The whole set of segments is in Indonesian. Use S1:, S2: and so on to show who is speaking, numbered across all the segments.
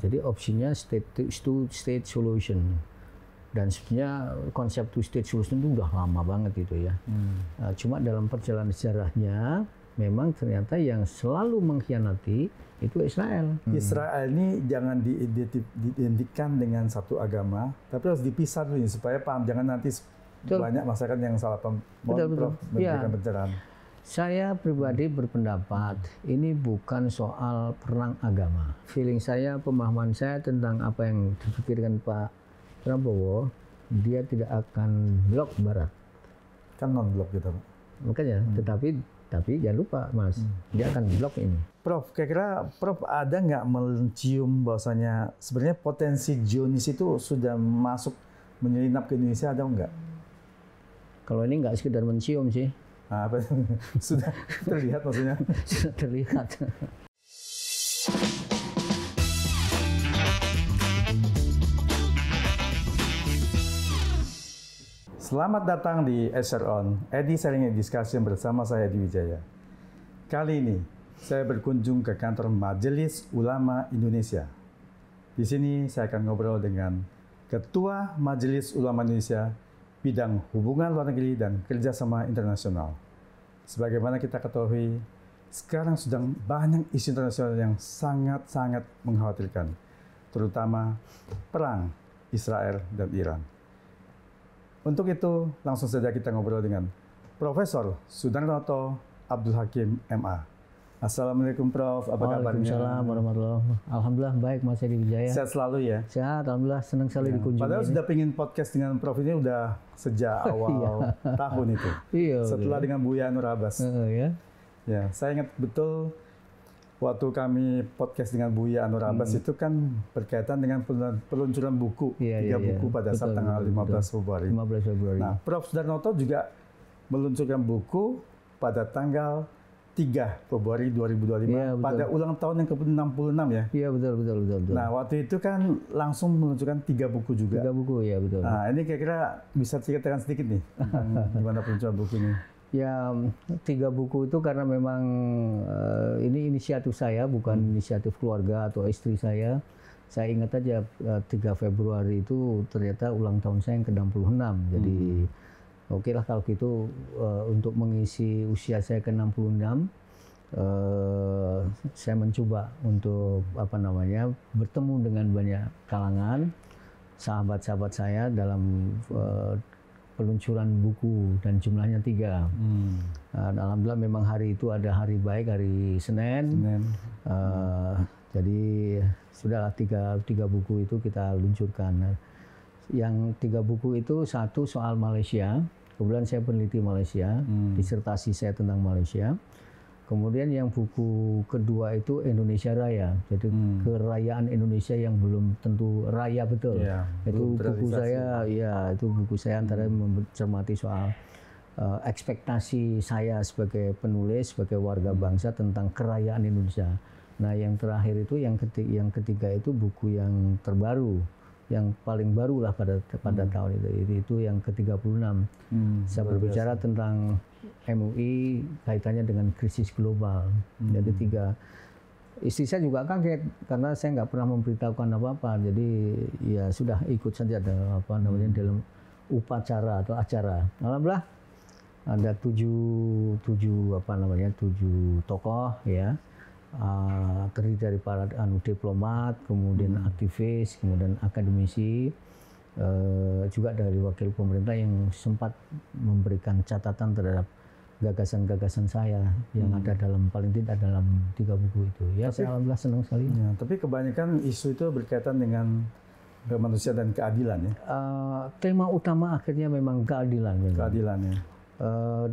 S1: Jadi opsinya state solution. Dan sebenarnya konsep two state solution itu udah lama banget itu ya. Cuma dalam perjalanan sejarahnya memang ternyata yang selalu mengkhianati itu Israel.
S2: Israel ini jangan diidentikan dengan satu agama, tapi harus dipisah dulu supaya paham. Jangan nanti banyak masyarakat yang salah paham.
S1: Betul.
S2: Memberikan pencerahan.
S1: Saya pribadi berpendapat ini bukan soal perang agama. Feeling saya, pemahaman saya tentang apa yang dipikirkan Pak Prabowo, dia tidak akan blok Barat.
S2: Kan non-blok gitu, Pak.
S1: Makanya, tapi jangan lupa, Mas, dia akan blok ini.
S2: Prof, kira-kira Prof ada nggak mencium bahwasanya sebenarnya potensi Zionis itu sudah masuk menyelinap ke Indonesia, ada nggak?
S1: Kalau ini nggak sekedar mencium sih.
S2: Apa sudah terlihat maksudnya?
S1: Sudah terlihat.
S2: Selamat datang di SRON, Edi Sharing Discussion bersama saya Edi Wijaya. Kali ini saya berkunjung ke kantor Majelis Ulama Indonesia. Di sini saya akan ngobrol dengan Ketua Majelis Ulama Indonesia bidang hubungan luar negeri dan kerjasama internasional. Sebagaimana kita ketahui, sekarang sedang banyak isu internasional yang sangat-sangat mengkhawatirkan, terutama perang Israel dan Iran. Untuk itu, langsung saja kita ngobrol dengan Profesor Sudarnoto Abdul Hakim, MA. Assalamualaikum Prof, apa kabarnya?
S1: Waalaikumsalam warahmatullahi wabarakatuh. Alhamdulillah baik Mas Edi Wijaya.
S2: Sehat selalu ya?
S1: Sehat, Alhamdulillah, senang sekali dikunjungi.
S2: Padahal sudah pengen podcast dengan Prof ini udah sejak awal tahun itu.
S1: Iya.
S2: Setelah dengan Buya Nur Abbas. Ya, saya ingat betul waktu kami podcast dengan Buya Nur Abbas itu kan berkaitan dengan peluncuran buku, tiga buku pada saat tanggal 15 Februari.
S1: 15 Februari.
S2: Nah, Prof Sudarnoto juga meluncurkan buku pada tanggal 3 Februari 2025 pada ulang tahun yang ke-66 ya?
S1: Iya, betul.
S2: Nah, waktu itu kan langsung meluncurkan 3 buku juga.
S1: 3 buku, ya betul.
S2: Nah, ini kira-kira bisa ceritakan sedikit nih tentang gimana peluncuran buku ini?
S1: Ya, 3 buku itu karena memang ini inisiatif saya, bukan inisiatif keluarga atau istri saya. Saya ingat aja 3 Februari itu ternyata ulang tahun saya yang ke-66. Jadi oke lah kalau gitu untuk mengisi usia saya ke-66, saya mencoba untuk bertemu dengan banyak kalangan, sahabat-sahabat saya dalam peluncuran buku dan jumlahnya 3. Alhamdulillah memang hari itu ada hari baik, hari Senin. Jadi sudahlah 3 buku itu kita luncurkan. Yang 3 buku itu, satu soal Malaysia. Kebetulan saya peneliti Malaysia, disertasi saya tentang Malaysia. Kemudian yang buku kedua itu Indonesia Raya, jadi kerayaan Indonesia yang belum tentu raya betul. Itu buku saya, itu buku saya antara mencermati soal ekspektasi saya sebagai penulis, sebagai warga bangsa tentang kerayaan Indonesia. Nah, yang terakhir itu yang ketiga itu buku yang terbaru, yang paling baru lah pada tahun itu yang ke-36. Saya berbicara tentang MUI kaitannya dengan krisis global. Jadi 3. Istri saya juga kaget karena saya nggak pernah memberitahukan apa-apa. Jadi ya sudah ikut saja dalam upacara atau acara. Alhamdulillah ada 7 tokoh ya. Terdiri dari para diplomat, kemudian aktivis, kemudian akademisi, juga dari wakil pemerintah yang sempat memberikan catatan terhadap gagasan-gagasan saya yang ada paling tidak dalam 3 buku itu. Ya, saya alhamdulillah senang sekali.
S2: Ya, tapi kebanyakan isu itu berkaitan dengan kemanusiaan dan keadilan ya.
S1: Tema utama akhirnya memang keadilan.
S2: Keadilan ya.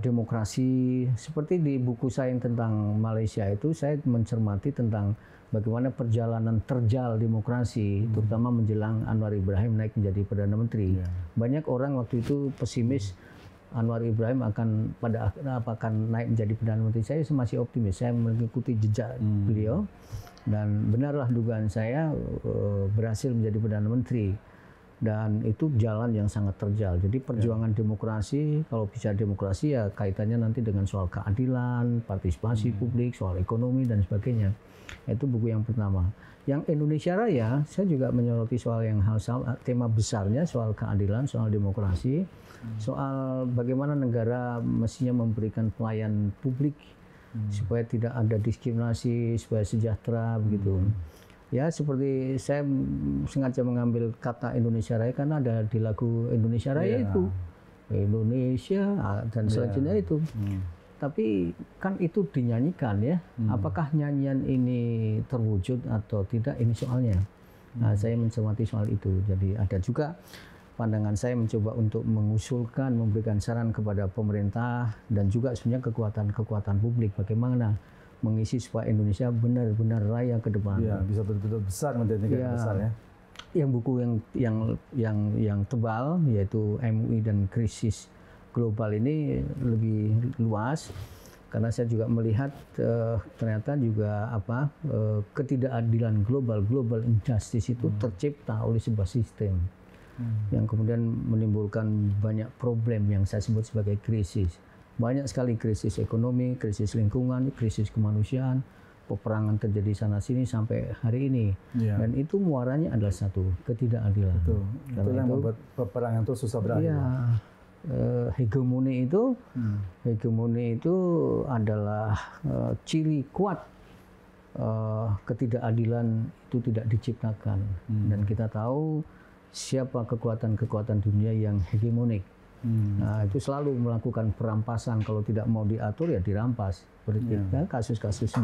S1: Demokrasi, seperti di buku saya yang tentang Malaysia itu saya mencermati tentang bagaimana perjalanan terjal demokrasi, terutama menjelang Anwar Ibrahim naik menjadi Perdana Menteri. Banyak orang waktu itu pesimis Anwar Ibrahim akan naik menjadi Perdana Menteri. Saya masih optimis, saya mengikuti jejak beliau dan benarlah dugaan saya berhasil menjadi Perdana Menteri. Dan itu jalan yang sangat terjal. Jadi perjuangan demokrasi, kalau bicara demokrasi ya kaitannya nanti dengan soal keadilan, partisipasi publik, soal ekonomi dan sebagainya. Itu buku yang pertama. Yang Indonesia Raya, saya juga menyoroti soal yang hal sama, tema besarnya soal keadilan, soal demokrasi, soal bagaimana negara mestinya memberikan pelayan publik supaya tidak ada diskriminasi, supaya sejahtera begitu. Ya seperti saya sengaja mengambil kata Indonesia Raya karena ada di lagu Indonesia Raya itu Indonesia dan selanjutnya itu. Tapi kan itu dinyanyikan ya. Apakah nyanyian ini terwujud atau tidak, ini soalnya. Nah, saya mencermati soal itu. Jadi ada juga pandangan saya mencoba untuk mengusulkan, memberikan saran kepada pemerintah dan juga sebenarnya kekuatan publik bagaimana mengisi supaya Indonesia benar-benar raya ke depan.
S2: Ya, bisa betul-betul besar menjadi negara besar ya.
S1: Yang buku yang tebal yaitu MUI dan Krisis Global ini lebih luas karena saya juga melihat ternyata juga ketidakadilan global injustice itu tercipta oleh sebuah sistem yang kemudian menimbulkan banyak problem yang saya sebut sebagai krisis. Banyak sekali krisis ekonomi, krisis lingkungan, krisis kemanusiaan, peperangan terjadi sana sini sampai hari ini. Dan itu muaranya adalah satu, ketidakadilan.
S2: Betul. Itu yang membuat peperangan itu susah berakhir.
S1: Iya. Hegemoni itu adalah ciri kuat ketidakadilan itu tidak diciptakan. Dan kita tahu siapa kekuatan-kekuatan dunia yang hegemonik. Nah, itu selalu melakukan perampasan, kalau tidak mau diatur ya dirampas. Seperti kasus-kasus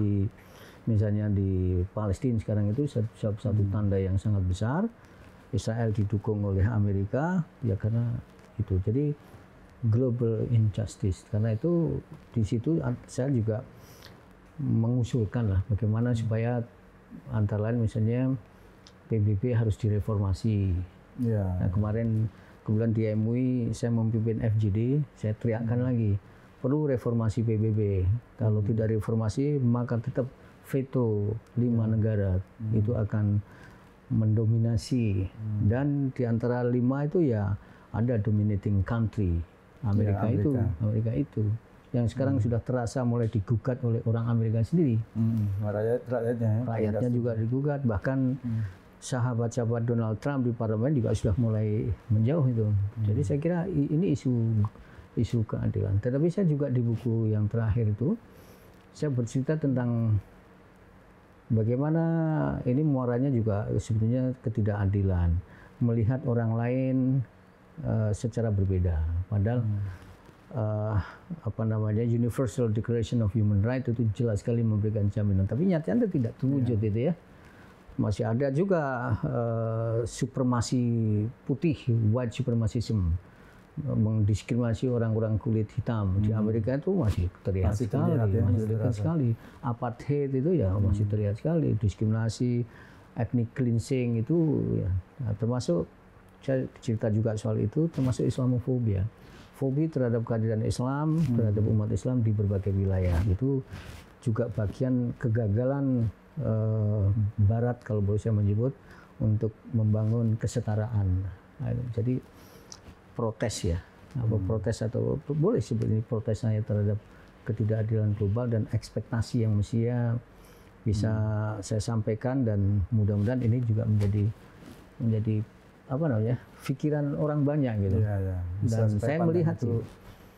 S1: misalnya di Palestina sekarang itu satu tanda yang sangat besar. Israel didukung oleh Amerika ya karena itu. Jadi global injustice. Karena itu di situ saya juga mengusulkan lah bagaimana supaya antara lain misalnya PBB harus direformasi. Nah, kemudian di MUI saya memimpin FGD, saya teriakkan lagi perlu reformasi PBB. Kalau tidak reformasi maka tetap veto 5 negara itu akan mendominasi. Dan di antara 5 itu ya ada dominating country. Amerika itu yang sekarang sudah terasa mulai digugat oleh orang Amerika sendiri. Rakyatnya juga digugat, bahkan sahabat-sahabat Donald Trump di parlemen juga sudah mulai menjauh itu. Jadi saya kira ini isu keadilan. Tetapi saya juga di buku yang terakhir itu saya bercerita tentang bagaimana ini muaranya juga sebetulnya ketidakadilan, melihat orang lain secara berbeda. Padahal Universal Declaration of Human Rights itu jelas sekali memberikan jaminan. Tapi nyatanya tidak terwujud itu ya. Masih ada juga supremasi putih, white supremacism, mendiskriminasi orang-orang kulit hitam. Di Amerika itu masih terlihat sekali. Apartheid itu ya masih terlihat sekali. Diskriminasi, ethnic cleansing itu ya. Nah, termasuk saya cerita juga soal itu, termasuk Islamofobia. Fobi terhadap kehadiran Islam, terhadap umat Islam di berbagai wilayah. Itu juga bagian kegagalan Barat, kalau boleh saya menyebut, untuk membangun kesetaraan. Nah, jadi protes ya, protes atau boleh sebetulnya protes saya terhadap ketidakadilan global dan ekspektasi yang mestinya bisa saya sampaikan, dan mudah-mudahan ini juga menjadi pikiran orang banyak gitu. Dan saya melihat
S2: itu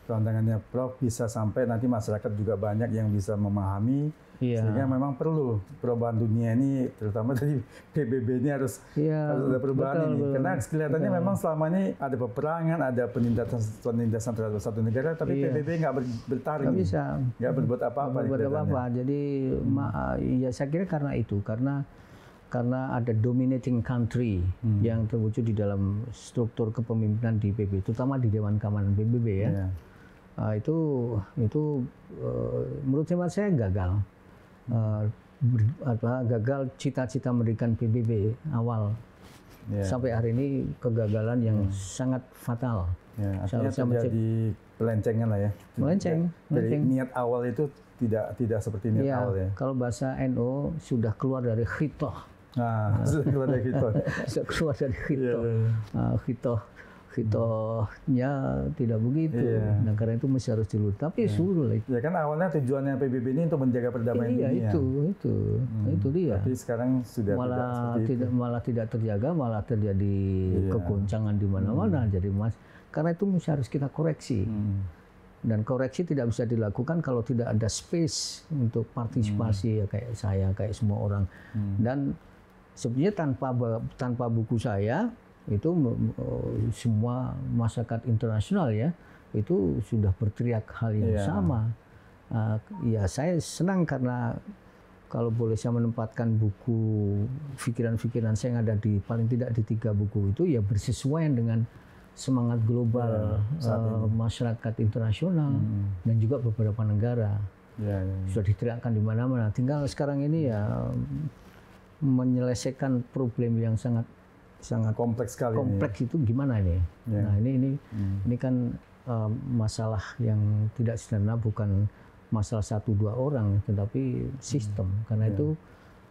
S2: pandangannya Prof bisa sampai nanti masyarakat juga banyak yang bisa memahami. Sehingga memang perlu perubahan dunia ini, terutama dari PBB ini harus ada perubahan ini. Karena kelihatannya memang selama ini ada peperangan, ada penindasan terhadap satu negara, tapi PBB nggak bertarung, nggak berbuat apa-apa.
S1: Jadi ya saya kira karena itu, karena ada dominating country yang terwujud di dalam struktur kepemimpinan di PBB, terutama di Dewan Keamanan PBB ya. Itu menurut saya gagal. Gagal cita-cita mendirikan PBB awal. Sampai hari ini kegagalan yang sangat fatal.
S2: Artinya terjadi pelencengan lah ya.
S1: Melenceng.
S2: Dari niat awal itu tidak seperti niat awal ya.
S1: Kalau bahasa NU sudah keluar dari khitoh.
S2: Sudah keluar dari khitoh.
S1: Sudah keluar dari khitoh. Fitohnya tidak begitu. Nah karena itu masih harus dulu. Tapi sulit.
S2: Ya kan awalnya tujuannya PBB ini untuk menjaga perdamaian dunia.
S1: Iya itu dia.
S2: Tapi sekarang sudah
S1: malah tidak terjaga, malah terjadi kegoncangan di mana-mana. Jadi karena itu harus kita koreksi. Dan koreksi tidak bisa dilakukan kalau tidak ada space untuk partisipasi ya kayak saya, kayak semua orang. Dan sebenarnya tanpa buku saya itu semua masyarakat internasional ya itu sudah berteriak hal yang sama. Ya saya senang karena kalau boleh saya menempatkan buku pikiran-pikiran saya yang ada di paling tidak di 3 buku itu ya bersesuaian dengan semangat global masyarakat internasional dan juga beberapa negara sudah diteriakkan di mana-mana. Tinggal sekarang ini ya menyelesaikan problem yang sangat
S2: kompleks sekali.
S1: Kompleks itu gimana ini? Nah ini kan masalah yang tidak sederhana, bukan masalah 1-2 orang, tetapi sistem. Karena itu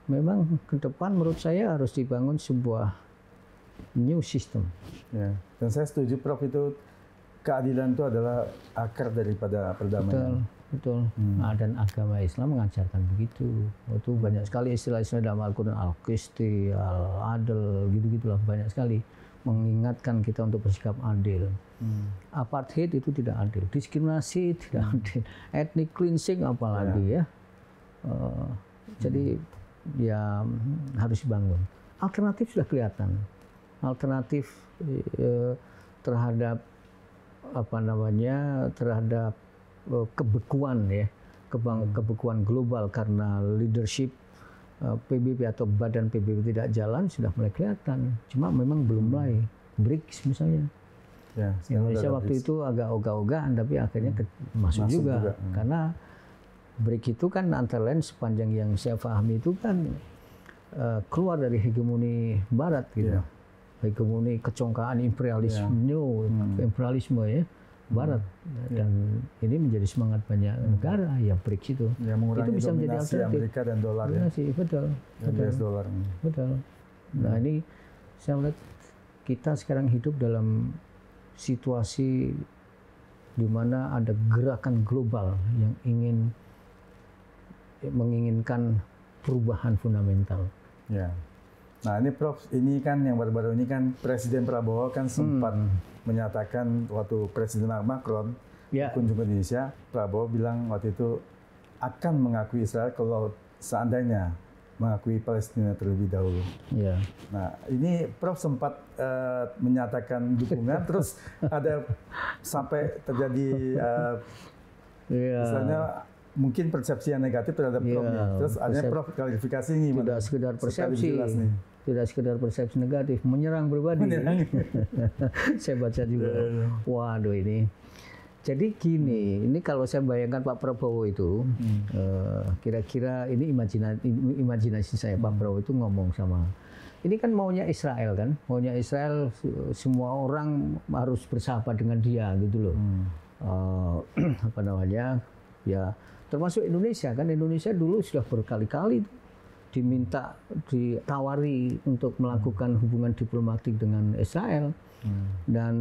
S1: memang ke depan menurut saya harus dibangun sebuah new system.
S2: Ya. Dan saya setuju Prof, itu keadilan itu adalah akar daripada perdamaian.
S1: Betul. Nah, dan agama Islam mengajarkan begitu. Itu banyak sekali istilah-istilah dalam Al-Quran, al-qisti, al-adl, gitu-gitulah banyak sekali mengingatkan kita untuk bersikap adil. Apartheid itu tidak adil, diskriminasi tidak adil, ethnic cleansing apalagi ya. Jadi ya harus dibangun. Alternatif sudah kelihatan. Alternatif terhadap terhadap kebekuan ya, kebekuan global karena leadership PBB atau badan PBB tidak jalan sudah mulai kelihatan. Cuma memang belum mulai. BRICS misalnya. Ya, Indonesia waktu itu agak ogah-ogahan tapi akhirnya masuk juga. Karena BRICS itu kan antara lain sepanjang yang saya pahami itu kan keluar dari hegemoni Barat gitu. Hegemoni kecongkaan imperialisme ya Barat, dan ini menjadi semangat banyak negara ya BRICS itu.
S2: Itu
S1: bisa menjadi alternatif.
S2: Amerika dan dolar ya.
S1: Betul. Nah ini saya melihat kita sekarang hidup dalam situasi di mana ada gerakan global yang menginginkan perubahan fundamental.
S2: Ya. Nah ini Prof, ini kan yang baru-baru ini kan Presiden Prabowo kan sempat menyatakan waktu Presiden Macron kunjung ke Indonesia, Prabowo bilang waktu itu akan mengakui Israel kalau seandainya mengakui Palestina terlebih dahulu. Nah ini Prof sempat menyatakan dukungan, terus ada sampai terjadi misalnya mungkin persepsi yang negatif terhadap Prof. Terus ada Prof klarifikasi ini.
S1: Tidak sekedar persepsi. Tidak sekedar persepsi negatif, menyerang pribadi. Saya baca juga. Waduh ini. Jadi gini, ini kalau saya bayangkan Pak Prabowo itu, kira-kira ini imajinasi saya, Pak Prabowo itu ngomong sama, ini kan maunya Israel kan, maunya Israel semua orang harus bersahabat dengan dia gitu loh. Ya termasuk Indonesia kan, Indonesia dulu sudah berkali-kali ditawari untuk melakukan hubungan diplomatik dengan Israel. Dan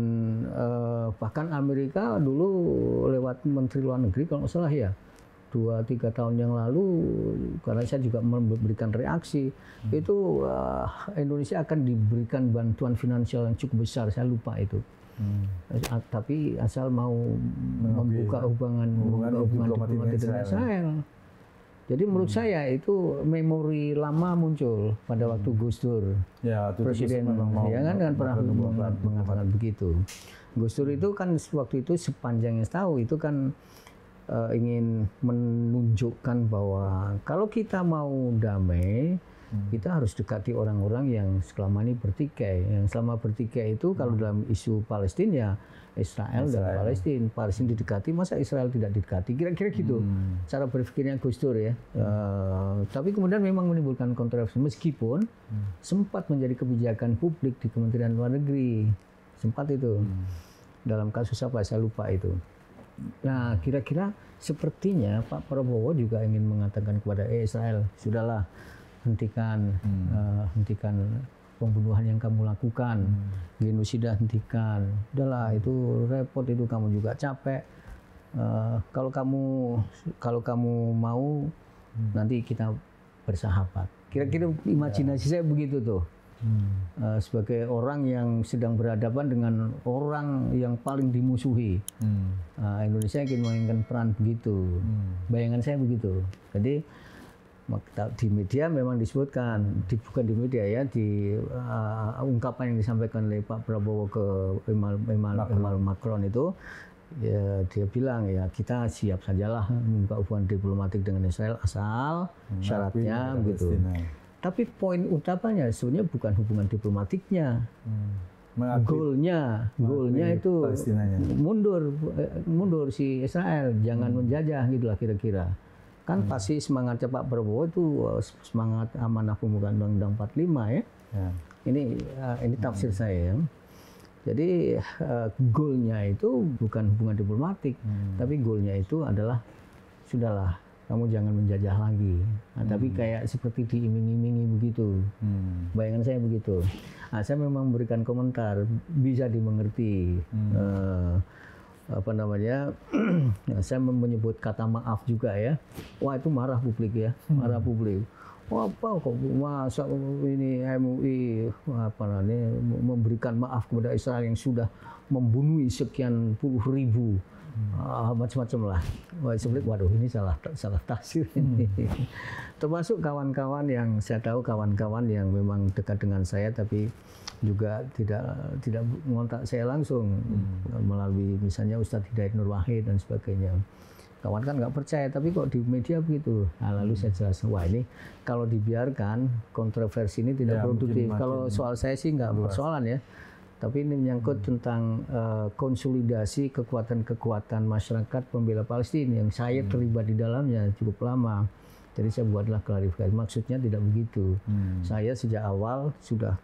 S1: bahkan Amerika dulu lewat Menteri Luar Negeri kalau nggak salah ya 2-3 tahun yang lalu, karena saya juga memberikan reaksi itu Indonesia akan diberikan bantuan finansial yang cukup besar, saya lupa itu. Tapi asal mau membuka hubungan diplomatik dengan Israel. Jadi menurut saya itu memori lama muncul pada waktu Gus Dur, Presiden, ya kan pernah mengatakan begitu. Gus Dur itu kan waktu itu sepanjang yang tahu itu kan ingin menunjukkan bahwa kalau kita mau damai, kita harus dekati orang-orang yang selama ini bertikai. Yang selama bertikai itu kalau dalam isu Palestina ya Israel dan Palestina. Palestina didekati, masa Israel tidak didekati? Kira-kira gitu cara berpikirnya Gus Dur ya. Tapi kemudian memang menimbulkan kontroversi meskipun sempat menjadi kebijakan publik di Kementerian Luar Negeri. Sempat itu. Dalam kasus apa saya lupa itu. Nah, kira-kira sepertinya Pak Prabowo juga ingin mengatakan kepada Israel, sudahlah hentikan pembunuhan yang kamu lakukan, genosida hentikan. Udahlah, itu repot, itu kamu juga capek. Kalau kamu mau, nanti kita bersahabat. Kira-kira imajinasi saya begitu tuh. Sebagai orang yang sedang berhadapan dengan orang yang paling dimusuhi, Indonesia ingin memainkan peran begitu. Bayangan saya begitu. Jadi di media memang disebutkan, bukan di media ya, di ungkapan yang disampaikan oleh Pak Prabowo ke Emmanuel Macron itu, ya, dia bilang ya kita siap sajalah membuka hubungan diplomatik dengan Israel asal syaratnya begitu. Tapi poin utamanya sebenarnya bukan hubungan diplomatiknya. Goalnya itu mundur si Israel, jangan menjajah gitulah kira-kira. Kan pasti semangatnya Pak Prabowo itu semangat amanah pembukaan Undang-Undang 45 ya. Ini tafsir saya ya. Jadi goalnya itu bukan hubungan diplomatik, tapi goalnya itu adalah sudahlah, kamu jangan menjajah lagi. Tapi kayak seperti diiming-imingi begitu. Bayangan saya begitu. Saya memang memberikan komentar, bisa dimengerti. Saya menyebut kata maaf juga ya. Wah, itu marah publik ya, marah publik. Wah, apa kok masa ini MUI memberikan maaf kepada Israel yang sudah membunuh sekian puluh ribu. Macam-macam lah. Waduh, ini salah tafsir ini. Termasuk kawan-kawan yang saya tahu, kawan-kawan yang memang dekat dengan saya tapi juga tidak mengontak saya langsung melalui misalnya Ustadz Hidayat Nur Wahid dan sebagainya. Kawan kan nggak percaya, tapi kok di media begitu. Lalu saya jelaskan, wah ini kalau dibiarkan kontroversi ini tidak produktif. Kalau soal saya sih nggak persoalan ya. Tapi ini menyangkut tentang konsolidasi kekuatan-kekuatan masyarakat pembela Palestina yang saya terlibat di dalamnya cukup lama. Jadi saya buatlah klarifikasi. Maksudnya tidak begitu. Saya sejak awal sudah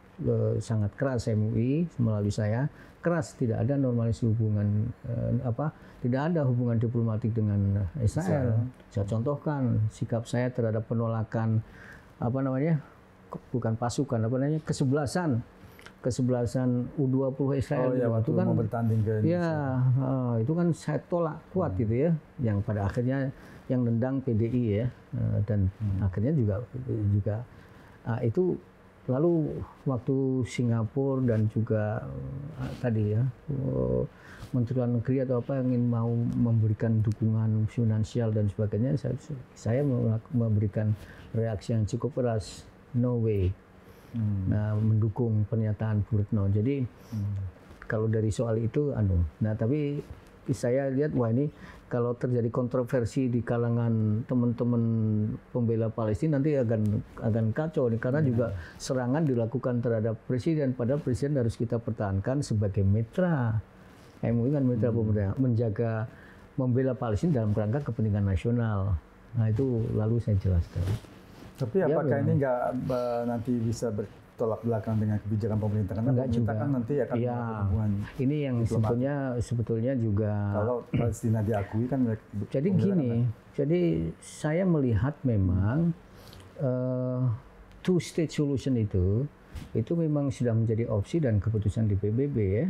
S1: sangat keras MUI melalui saya keras, tidak ada normalisasi hubungan tidak ada hubungan diplomatik dengan Israel. Saya contohkan sikap saya terhadap penolakan bukan pasukan kesebelasan U20 Israel
S2: itu kan mau bertanding ke Indonesia.
S1: Ya, itu kan saya tolak kuat gitu ya, yang pada akhirnya yang nendang PDI ya, dan akhirnya juga itu lalu waktu Singapura dan juga tadi ya Menteri Luar Negeri atau apa yang ingin mau memberikan dukungan finansial dan sebagainya, saya memberikan reaksi yang cukup keras, no way. Mendukung pernyataan Bu Retno. Jadi kalau dari soal itu tapi saya lihat wah ini kalau terjadi kontroversi di kalangan teman-teman pembela Palestina nanti akan kacau nih, karena juga serangan dilakukan terhadap presiden, padahal presiden harus kita pertahankan sebagai mitra. MUI kan mitra pemerintah, menjaga membela Palestina dalam kerangka kepentingan nasional. Nah itu lalu saya jelaskan.
S2: Tapi apakah ini nggak nanti bisa bertolak belakang dengan kebijakan pemerintah? Karena pemerintah kan nanti akan hubungan.
S1: Ini yang sebetulnya juga.
S2: Kalau Palestina diakui kan.
S1: Jadi gini, jadi saya melihat memang two-state solution itu memang sudah menjadi opsi dan keputusan di PBB ya.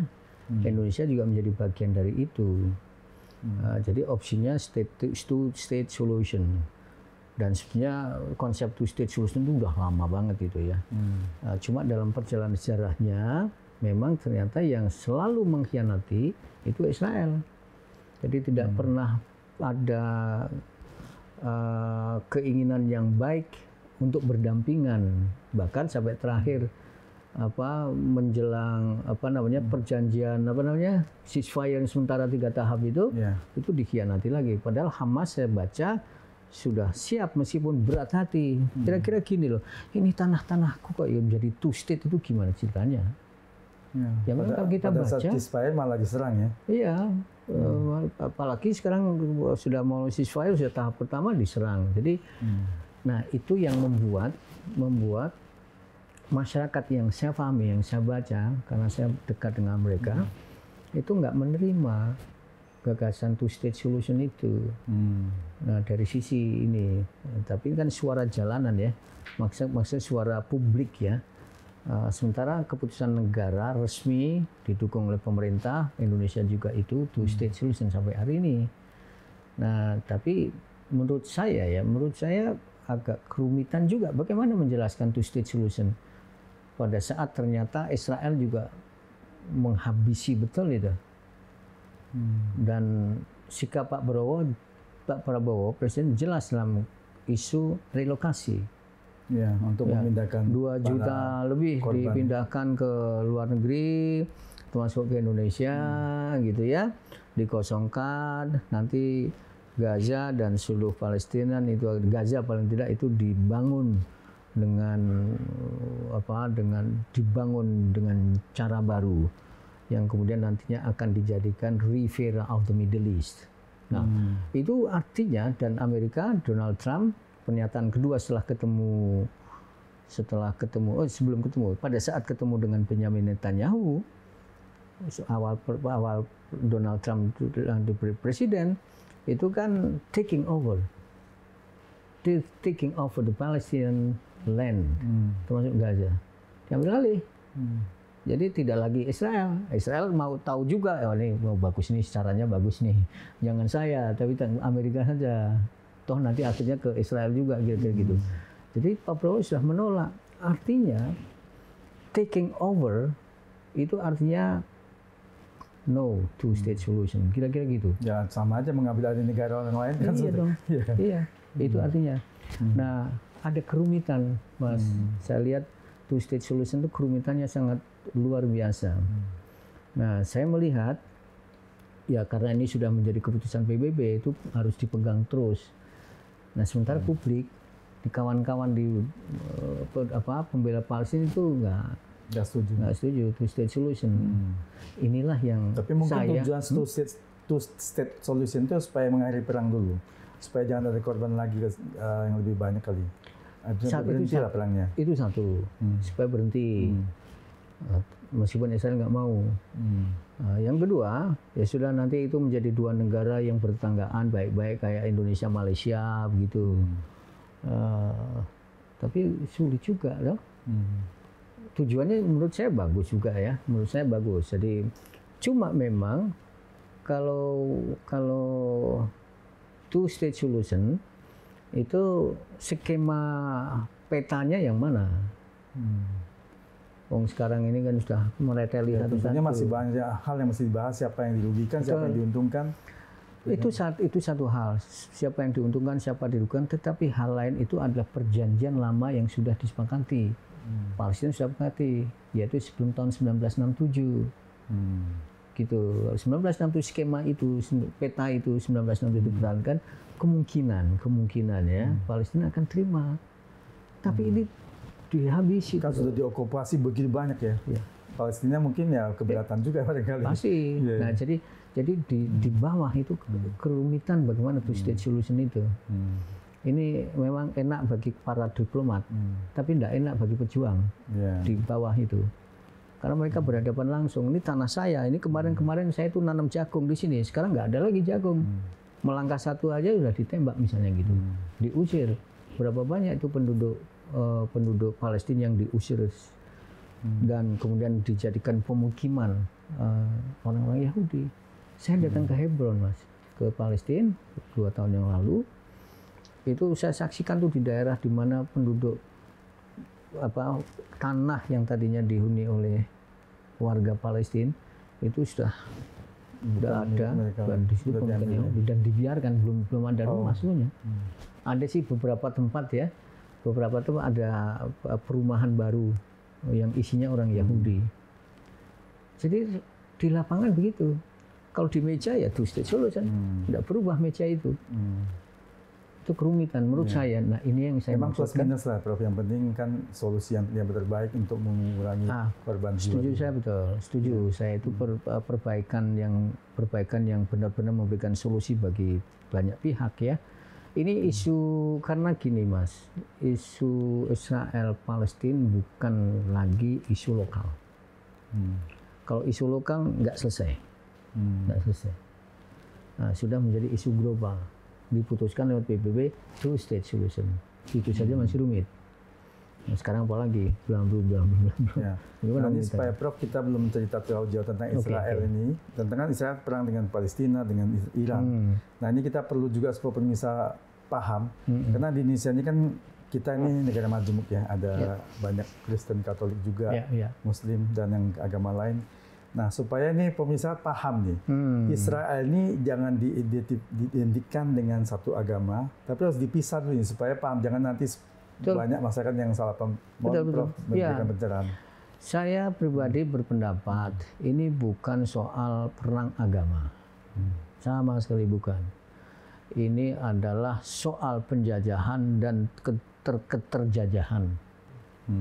S1: Indonesia juga menjadi bagian dari itu. Jadi opsinya two-state solution. Dan sebenarnya konsep two-state solution itu udah lama banget itu ya. Cuma dalam perjalanan sejarahnya memang ternyata yang selalu mengkhianati itu Israel. Jadi tidak pernah ada keinginan yang baik untuk berdampingan, bahkan sampai terakhir menjelang perjanjian ceasefire sementara 3 tahap itu dikhianati lagi. Padahal Hamas saya baca sudah siap meskipun berat hati. Kira-kira gini loh, ini tanahku kok ya menjadi two state, itu gimana ceritanya? Ya memang kalau kita baca
S2: ceasefire malah diserang ya.
S1: Iya, apalagi sekarang sudah mau ceasefire, sudah tahap pertama diserang. Jadi nah itu yang membuat masyarakat yang saya pahami, yang saya baca karena saya dekat dengan mereka, itu nggak menerima gagasan two-state solution itu. Nah dari sisi ini, tapi kan suara jalanan ya, maksudnya suara publik ya, Sementara keputusan negara resmi didukung oleh pemerintah Indonesia juga itu two state solution sampai hari ini. Nah, tapi menurut saya agak kerumitan juga bagaimana menjelaskan two state solution pada saat ternyata Israel juga menghabisi betul itu. Dan sikap Pak Prabowo Presiden jelas dalam isu relokasi.
S2: Ya, untuk memindahkan
S1: 2 juta lebih korban dipindahkan ke luar negeri, termasuk ke Indonesia, gitu ya, dikosongkan. Nanti Gaza dan seluruh Palestina itu, Gaza paling tidak itu dibangun dengan dibangun dengan cara baru yang kemudian nantinya akan dijadikan Riviera of the Middle East. Nah, itu artinya, dan Amerika, Donald Trump, pernyataan kedua sebelum ketemu, pada saat ketemu dengan Benjamin Netanyahu, awal Donald Trump diberi presiden, itu kan taking over the Palestinian land, termasuk Gaza, diambil alih. Jadi tidak lagi Israel mau tahu juga, oh ini mau bagus nih, caranya bagus nih, jangan saya, tapi Amerika saja. Toh nanti akhirnya ke Israel juga, kira-kira gitu. Jadi Pak Prabowo sudah menolak. Artinya taking over itu artinya no two state solution, kira-kira gitu.
S2: Ya sama aja mengambil alih negara orang lain kan.
S1: Iya dong. Iya, itu artinya. Nah, ada kerumitan, Mas. Saya lihat two state solution itu kerumitannya sangat luar biasa. Nah, saya melihat ya karena ini sudah menjadi keputusan PBB, itu harus dipegang terus. Nah, sementara publik, di kawan-kawan di pembela Palestina itu nggak setuju two state solution. Inilah yang
S2: tapi mungkin tujuan two state solution itu supaya mengakhiri perang dulu, supaya jangan ada korban lagi yang lebih banyak kali. Berhenti lah perangnya. Itu
S1: satu, supaya berhenti. Meskipun Israel nggak mau. Yang kedua, ya sudah, nanti itu menjadi 2 negara yang bertetanggaan baik-baik kayak Indonesia, Malaysia begitu. Tapi sulit juga loh. Tujuannya menurut saya bagus juga ya, menurut saya bagus. Jadi cuma memang kalau two state solution itu skema petanya yang mana? Sekarang ini kan sudah mereteli
S2: tentunya masih banyak hal yang masih dibahas, siapa yang dirugikan, siapa yang diuntungkan.
S1: Itu satu hal, siapa yang diuntungkan, siapa dirugikan. Tetapi hal lain itu adalah perjanjian lama yang sudah disepakati. Palestina sudah disepakati, yaitu sebelum tahun 1967. Gitu. 1967 skema itu, peta itu 1967 dipertahankan, kemungkinan ya Palestina akan terima. Tapi ini dihabisi.
S2: Kan sudah diokupasi begitu banyak ya. Palestina mungkin ya keberatan juga barangkali.
S1: Pasti. Nah, jadi di bawah itu kerumitan bagaimana two state solution itu. Ini memang enak bagi para diplomat, tapi tidak enak bagi pejuang di bawah itu. Karena mereka berhadapan langsung. Ini tanah saya. Ini kemarin saya itu nanam jagung di sini. Sekarang nggak ada lagi jagung. Melangkah satu aja sudah ditembak misalnya gitu. Diusir. Berapa banyak itu penduduk Palestina yang diusir dan kemudian dijadikan pemukiman orang-orang Yahudi. Saya datang ke Hebron, Mas, ke Palestina 2 tahun yang lalu. Itu saya saksikan tuh di daerah di mana penduduk tanah yang tadinya dihuni oleh warga Palestina itu sudah ada, dan di situ dan dibiarkan, belum ada rumah semuanya. Ada sih beberapa tempat ya. Beberapa tempat ada perumahan baru yang isinya orang Yahudi. Jadi di lapangan begitu. Kalau di meja ya two state solution, tidak berubah meja itu. Itu kerumitan menurut saya. Nah, ini yang saya
S2: memang plus
S1: maksudkan.
S2: minus lah, Prof. Yang penting kan solusi yang terbaik untuk mengurangi korban jiwa.
S1: Setuju saya, betul. Setuju. Saya itu perbaikan yang benar-benar memberikan solusi bagi banyak pihak ya. Ini isu karena gini, Mas, isu Israel Palestina bukan lagi isu lokal. Kalau isu lokal nggak selesai, Nah, sudah menjadi isu global. Diputuskan lewat PBB two state solution. Itu saja masih rumit. Nah, sekarang apalagi belum.
S2: Ya. Nah, ini supaya Prof kita belum cerita terlalu jauh tentang Israel ini. Tentang Israel perang dengan Palestina, dengan Iran. Nah, ini kita perlu juga supaya pemirsa paham. Karena di Indonesia ini kan kita ini negara majemuk ya. Ada banyak Kristen, Katolik juga, Muslim, dan yang agama lain. Nah, supaya ini pemirsa paham nih, Israel ini jangan diidentikan dengan satu agama, tapi harus dipisah dulu nih, supaya paham. Jangan nanti banyak masyarakat yang salah paham. Prof memberikan pencerahan.
S1: Saya pribadi berpendapat ini bukan soal perang agama, sama sekali bukan. Ini adalah soal penjajahan dan keterjajahan.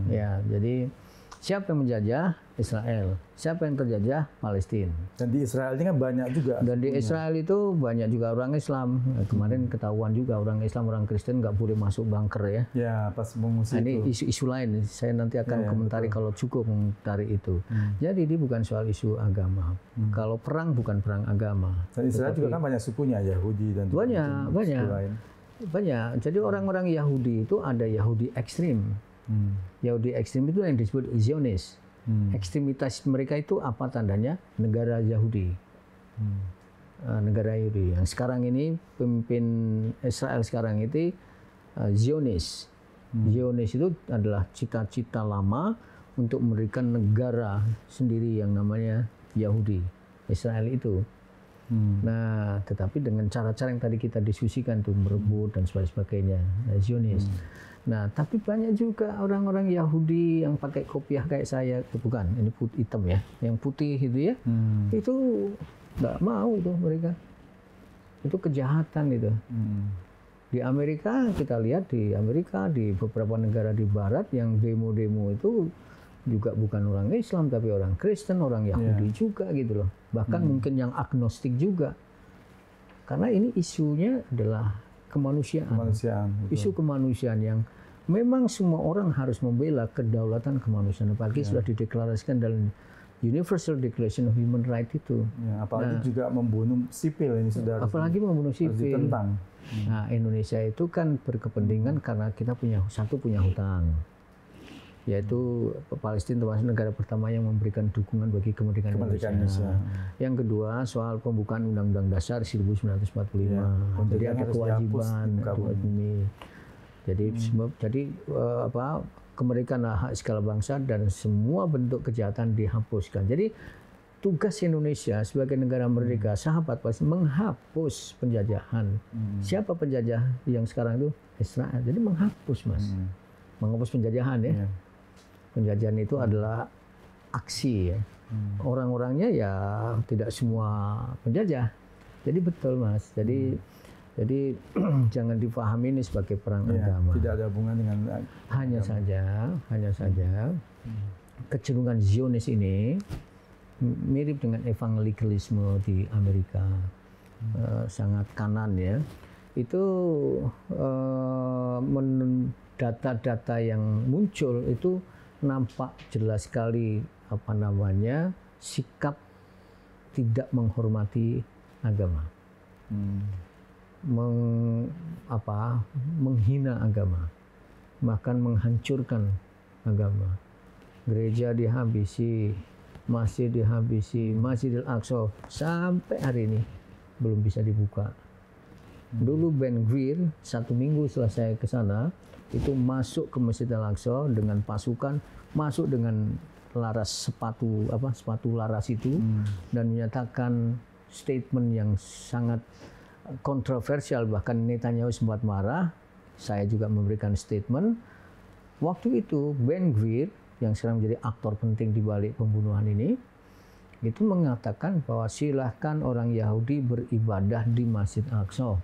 S1: Ya, jadi siapa yang menjajah? Israel. Siapa yang terjajah? Palestina.
S2: Dan di Israel ini kan banyak juga.
S1: Dan di Israel itu banyak juga orang Islam. Kemarin ketahuan juga orang Islam, orang Kristen nggak boleh masuk bunker ya.
S2: Ya, pas mengungsi
S1: ini isu-isu lain. Saya nanti akan komentari kalau cukup komentari itu. Jadi ini bukan soal isu agama. Kalau perang bukan perang agama.
S2: Dan Israel juga kan banyak sukunya, Yahudi dan
S1: banyak. Jadi orang-orang Yahudi itu ada Yahudi ekstrim. Yahudi ekstrim itu yang disebut Zionis. Ekstremitas mereka itu apa tandanya? Negara Yahudi. Negara Yahudi. Yang sekarang ini pemimpin Israel sekarang itu Zionis. Zionis itu adalah cita-cita lama untuk memberikan negara sendiri yang namanya Yahudi. Israel itu. Nah, tetapi dengan cara-cara yang tadi kita diskusikan tuh merebut dan sebagainya. Zionis. Nah, tapi banyak juga orang-orang Yahudi yang pakai kopiah kayak saya, bukan, ini putih hitam ya, yang putih itu ya, itu nggak mau itu mereka, itu kejahatan itu. Di Amerika kita lihat di beberapa negara di Barat yang demo-demo itu juga bukan orang Islam tapi orang Kristen, orang Yahudi juga gitu loh, bahkan mungkin yang agnostik juga, karena ini isunya adalah kemanusiaan. Isu kemanusiaan yang memang semua orang harus membela kedaulatan kemanusiaan, apalagi sudah dideklarasikan dalam Universal Declaration of Human Rights itu.
S2: Ya, apalagi juga membunuh sipil ini sudah.
S1: Apalagi membunuh sipil.
S2: Ditentang.
S1: Nah, Indonesia itu kan berkepentingan karena kita punya hutang, yaitu Palestina termasuk negara pertama yang memberikan dukungan bagi kemerdekaan Indonesia. Yang kedua soal pembukaan Undang-Undang Dasar 1945. Jadi ada kewajiban ini. Jadi kemerdekaan hak segala bangsa dan semua bentuk kejahatan dihapuskan. Jadi tugas Indonesia sebagai negara merdeka, sahabat pasti menghapus penjajahan. Siapa penjajah yang sekarang itu? Israel. Jadi menghapus, Mas. Menghapus penjajahan ya. Penjajahan itu adalah aksi ya. Orang-orangnya ya tidak semua penjajah. Jadi betul, Mas. Jadi jangan dipahami ini sebagai perang agama.
S2: Tidak ada hubungan dengan
S1: hanya saja kecenderungan Zionis ini mirip dengan evangelikalisme di Amerika. Sangat kanan ya. Itu data-data yang muncul itu nampak jelas sekali sikap tidak menghormati agama, menghina agama, bahkan menghancurkan agama. Gereja dihabisi, masjid dihabisi, Masjidil Aqsa sampai hari ini belum bisa dibuka. Dulu Ben Gvir 1 minggu setelah saya ke sana itu masuk ke Masjid Al-Aqsa dengan pasukan, masuk dengan sepatu laras itu dan menyatakan statement yang sangat kontroversial, bahkan Netanyahu sempat marah. Saya juga memberikan statement. Waktu itu Ben Gvir yang sekarang menjadi aktor penting di balik pembunuhan ini itu mengatakan bahwa silahkan orang Yahudi beribadah di Masjid Al-Aqsa.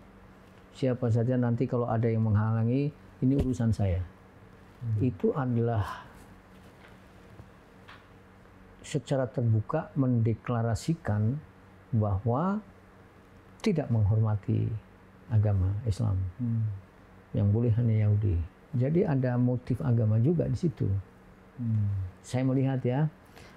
S1: Siapa saja nanti kalau ada yang menghalangi, ini urusan saya. Itu adalah secara terbuka mendeklarasikan bahwa tidak menghormati agama Islam. Yang boleh hanya Yahudi. Jadi ada motif agama juga di situ. Saya melihat ya.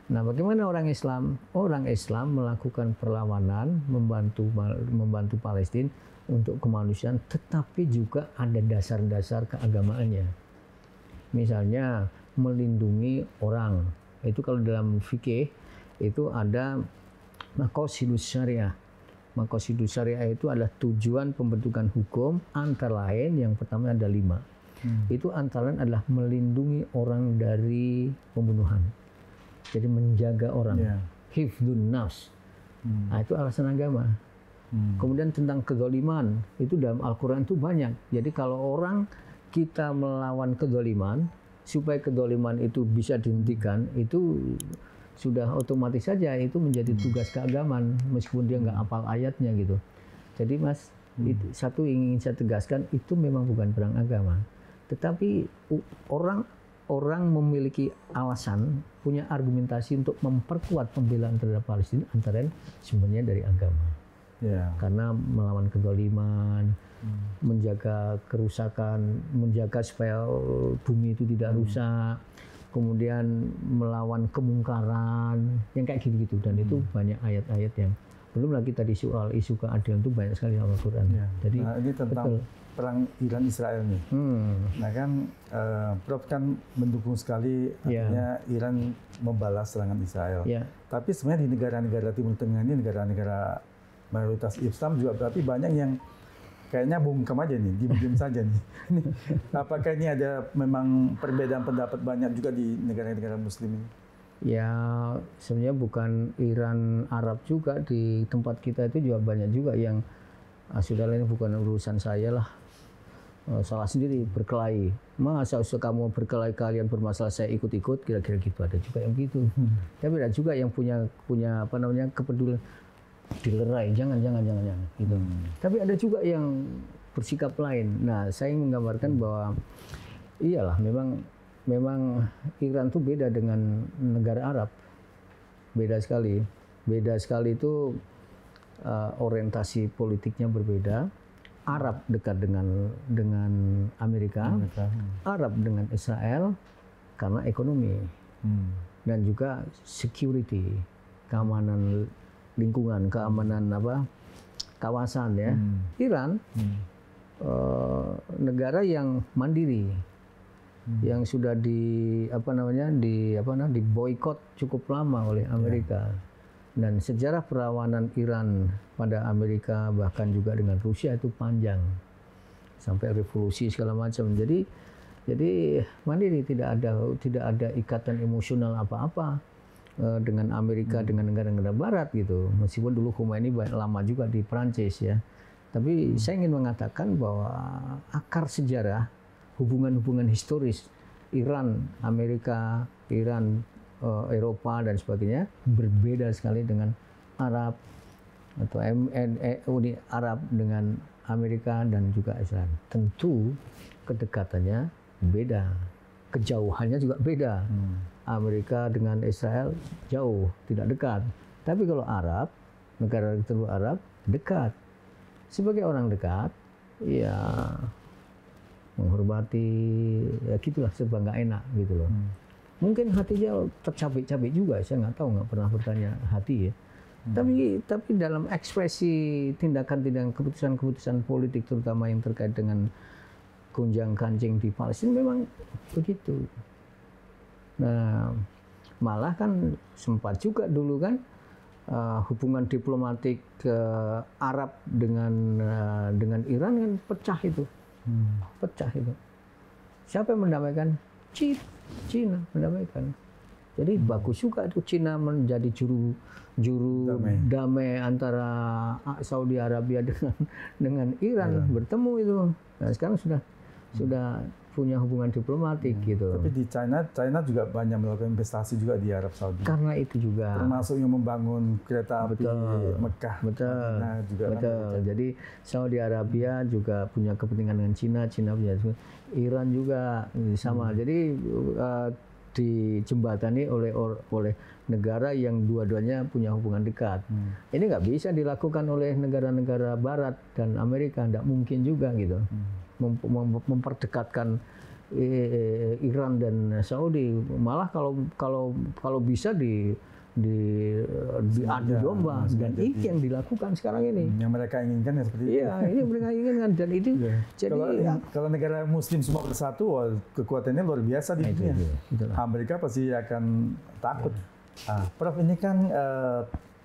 S1: Nah, bagaimana orang Islam? Orang Islam melakukan perlawanan, membantu Palestina untuk kemanusiaan, tetapi juga ada dasar-dasar keagamaannya. Misalnya melindungi orang. Itu kalau dalam fikih itu ada maqasidus syariah. Maqasidus syariah itu adalah tujuan pembentukan hukum, antara lain yang pertama ada 5. Itu antara lain adalah melindungi orang dari pembunuhan. Jadi menjaga orang. Hifdzun nafs. Nah, itu alasan agama. Kemudian tentang kezaliman, itu dalam Al-Quran itu banyak. Jadi kalau orang kita melawan kezaliman, supaya kezaliman itu bisa dihentikan, itu sudah otomatis saja itu menjadi tugas keagamaan, meskipun dia nggak hafal ayatnya gitu. Jadi Mas, itu, satu ingin saya tegaskan, itu memang bukan perang agama. Tetapi orang memiliki alasan, punya argumentasi untuk memperkuat pembelaan terhadap Palestina, antara lain sebenarnya dari agama. Karena melawan kezaliman, menjaga kerusakan, menjaga supaya bumi itu tidak rusak, kemudian melawan kemungkaran, yang kayak gitu-gitu. Dan itu banyak ayat-ayat yang, belum lagi tadi soal isu keadilan itu banyak sekali dalam Al-Quran. Jadi
S2: nah, ini tentang perang Iran Israel nih. Nah kan Prof kan mendukung sekali artinya Iran membalas serangan Israel. Tapi sebenarnya di negara-negara Timur Tengah ini, negara-negara mayoritas Islam juga berarti banyak yang kayaknya bungkam aja nih, diam-diam saja nih. Apakah ini ada memang perbedaan pendapat banyak juga di negara-negara Muslim ini?
S1: Ya sebenarnya bukan Iran, Arab juga, di tempat kita itu juga banyak juga yang sudah lain bukan urusan saya lah. Salah sendiri berkelahi. Masa kamu berkelahi, kalian bermasalah saya ikut-ikut, kira-kira gitu. Ada juga yang gitu. Tapi ada juga yang punya apa namanya kepedulian, dilerai, jangan gitu. Tapi ada juga yang bersikap lain. Nah, saya ingin menggambarkan bahwa iyalah memang Iran itu beda dengan negara Arab. Beda sekali. Beda sekali itu orientasi politiknya berbeda. Arab dekat dengan Amerika. Arab dengan Israel karena ekonomi. Dan juga security, keamanan lingkungan, keamanan kawasan ya. Iran negara yang mandiri, yang sudah di boikot cukup lama oleh Amerika. Dan sejarah perlawanan Iran pada Amerika, bahkan juga dengan Rusia itu panjang sampai revolusi segala macam. Jadi mandiri, tidak ada ikatan emosional apa-apa dengan Amerika, dengan negara-negara Barat gitu. Meskipun dulu Khomeini lama juga di Prancis ya. Tapi saya ingin mengatakan bahwa akar sejarah, hubungan-hubungan historis Iran, Amerika, Iran, Eropa dan sebagainya berbeda sekali dengan Arab atau Uni Arab dengan Amerika dan juga Israel. Tentu kedekatannya beda, kejauhannya juga beda. Amerika dengan Israel jauh, tidak dekat. Tapi kalau Arab, negara tertentu Arab dekat. Sebagai orang dekat, ya menghormati, ya gitulah, serba nggak enak gitu loh. Mungkin hatinya tercabik-cabik juga, saya nggak tahu, nggak pernah bertanya hati ya. Tapi dalam ekspresi tindakan-tindakan keputusan-keputusan politik, terutama yang terkait dengan gonjang-ganjing di Palestina, memang begitu. Nah, malah kan sempat juga dulu kan hubungan diplomatik Arab dengan Iran kan pecah itu. Pecah itu. Siapa yang mendamaikan? Cina mendamaikan. Jadi bagus juga itu Cina menjadi juru damai antara Saudi Arabia dengan Iran, bertemu itu. Nah, sekarang sudah punya hubungan diplomatik gitu.
S2: Tapi di China juga banyak melakukan investasi juga di Arab Saudi.
S1: Karena itu juga.
S2: Termasuk yang membangun kereta api Mekah.
S1: Betul.
S2: Juga
S1: betul. Jadi Saudi Arabia juga punya kepentingan dengan Cina punya, Iran juga sama. Jadi dijembatani oleh negara yang dua-duanya punya hubungan dekat. Ini nggak bisa dilakukan oleh negara-negara Barat dan Amerika, nggak mungkin juga gitu. Memperdekatkan Iran dan Saudi, malah kalau bisa diadu domba, dan itu yang dilakukan sekarang ini.
S2: Yang mereka inginkan ya seperti itu.
S1: Iya, ini mereka inginkan, dan itu jadi
S2: kalau negara Muslim semua bersatu, kekuatannya luar biasa di dunia. Amerika pasti akan takut. Prof, ini kan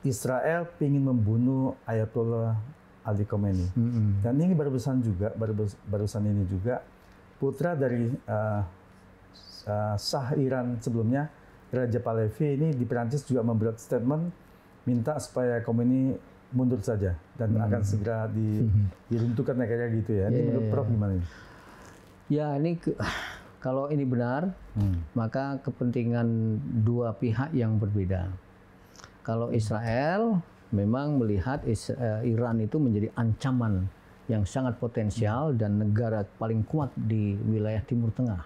S2: Israel ingin membunuh Ayatollah Ali Khamenei, dan ini barusan ini juga putra dari Shah Iran sebelumnya, Raja Pahlavi ini di Perancis juga membuat statement minta supaya Khomeini mundur saja dan akan segera diruntuhkan negara gitu ya. Ini menurut Prof gimana ini?
S1: Ya, ini kalau ini benar, maka kepentingan dua pihak yang berbeda. Kalau Israel memang melihat Iran itu menjadi ancaman yang sangat potensial dan negara paling kuat di wilayah Timur Tengah.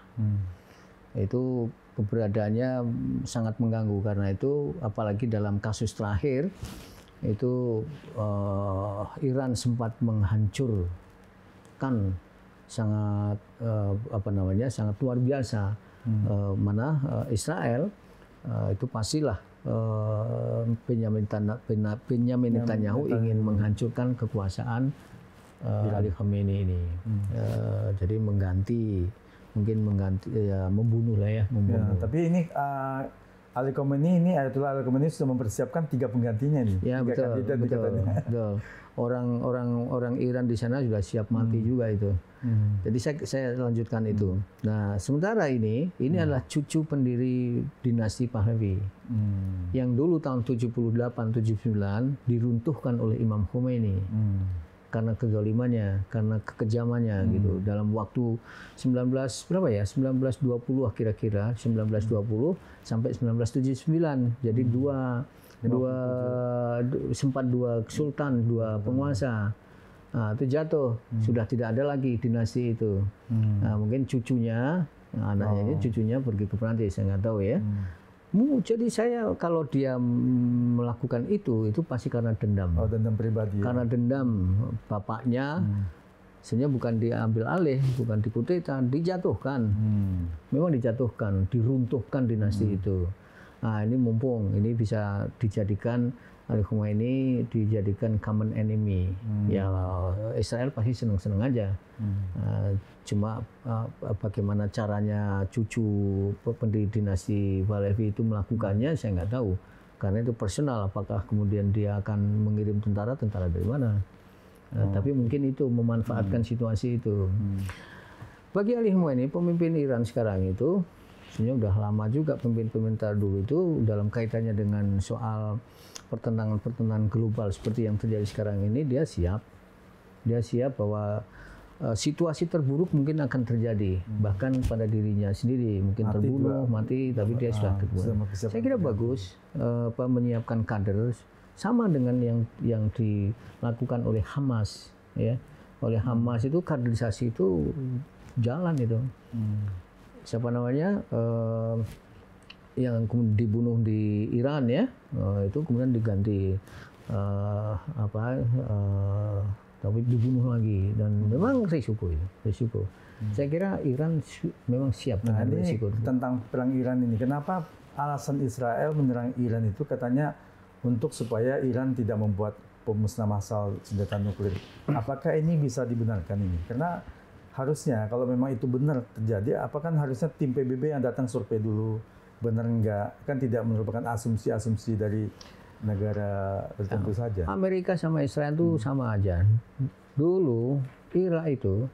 S1: Itu keberadaannya sangat mengganggu, karena itu apalagi dalam kasus terakhir itu Iran sempat menghancurkan sangat sangat luar biasa. Israel itu pastilah Benyamin Netanyahu ingin menghancurkan kekuasaan Ali Khamenei ini. Jadi membunuh lah ya.
S2: Tapi ini Ali Khamenei ini, Ayatollah Ali Khamenei sudah mempersiapkan 3 penggantinya nih.
S1: Ya, betul. Orang Iran di sana sudah siap mati juga itu. Jadi saya lanjutkan itu. Nah, sementara ini adalah cucu pendiri dinasti Pahlavi. Yang dulu tahun 78-79 diruntuhkan oleh Imam Khomeini. Karena kezalimannya, karena kekejamannya gitu. Dalam waktu 1920 kira-kira 1920 sampai 1979. Jadi sempat dua sultan, 2 penguasa. Nah, itu jatuh, sudah tidak ada lagi dinasti itu. Nah, mungkin cucunya, anaknya ini cucunya pergi ke Perancis, saya nggak tahu ya. Jadi saya kalau dia melakukan itu pasti karena dendam.
S2: Dendam pribadi.
S1: Karena dendam bapaknya, sebenarnya bukan diambil alih, bukan dikudeta, dijatuhkan. Memang dijatuhkan, diruntuhkan dinasti itu. Nah, ini mumpung ini bisa dijadikan Ali Khomeini dijadikan common enemy. Ya, Israel pasti senang-senang aja. Cuma bagaimana caranya cucu pendiri dinasti Pahlavi itu melakukannya saya nggak tahu. Karena itu personal, apakah kemudian dia akan mengirim tentara dari mana. Tapi mungkin itu memanfaatkan situasi itu. Bagi Ali Khomeini, pemimpin Iran sekarang itu sebenarnya udah lama juga pemimpin dulu itu dalam kaitannya dengan soal pertentangan global seperti yang terjadi sekarang ini, dia siap bahwa situasi terburuk mungkin akan terjadi, bahkan pada dirinya sendiri mungkin terbunuh, mati, tapi dia sudah terbunuh. Saya kira bagus menyiapkan kader sama dengan yang dilakukan oleh Hamas, ya. Oleh Hamas itu kaderisasi itu jalan itu. Siapa namanya? Yang kemudian dibunuh di Iran ya, itu kemudian diganti tapi dibunuh lagi, dan memang risiko. Saya kira Iran memang siap dengan risiko.
S2: Tentang perang Iran ini, kenapa alasan Israel menyerang Iran itu katanya untuk supaya Iran tidak membuat pemusnah massal senjata nuklir. Apakah ini bisa dibenarkan ini? Karena harusnya kalau memang itu benar terjadi, apakah harusnya tim PBB yang datang survei dulu, benar enggak? Kan tidak merupakan asumsi-asumsi dari negara tertentu saja.
S1: Amerika sama Israel itu sama aja. Dulu Irak itu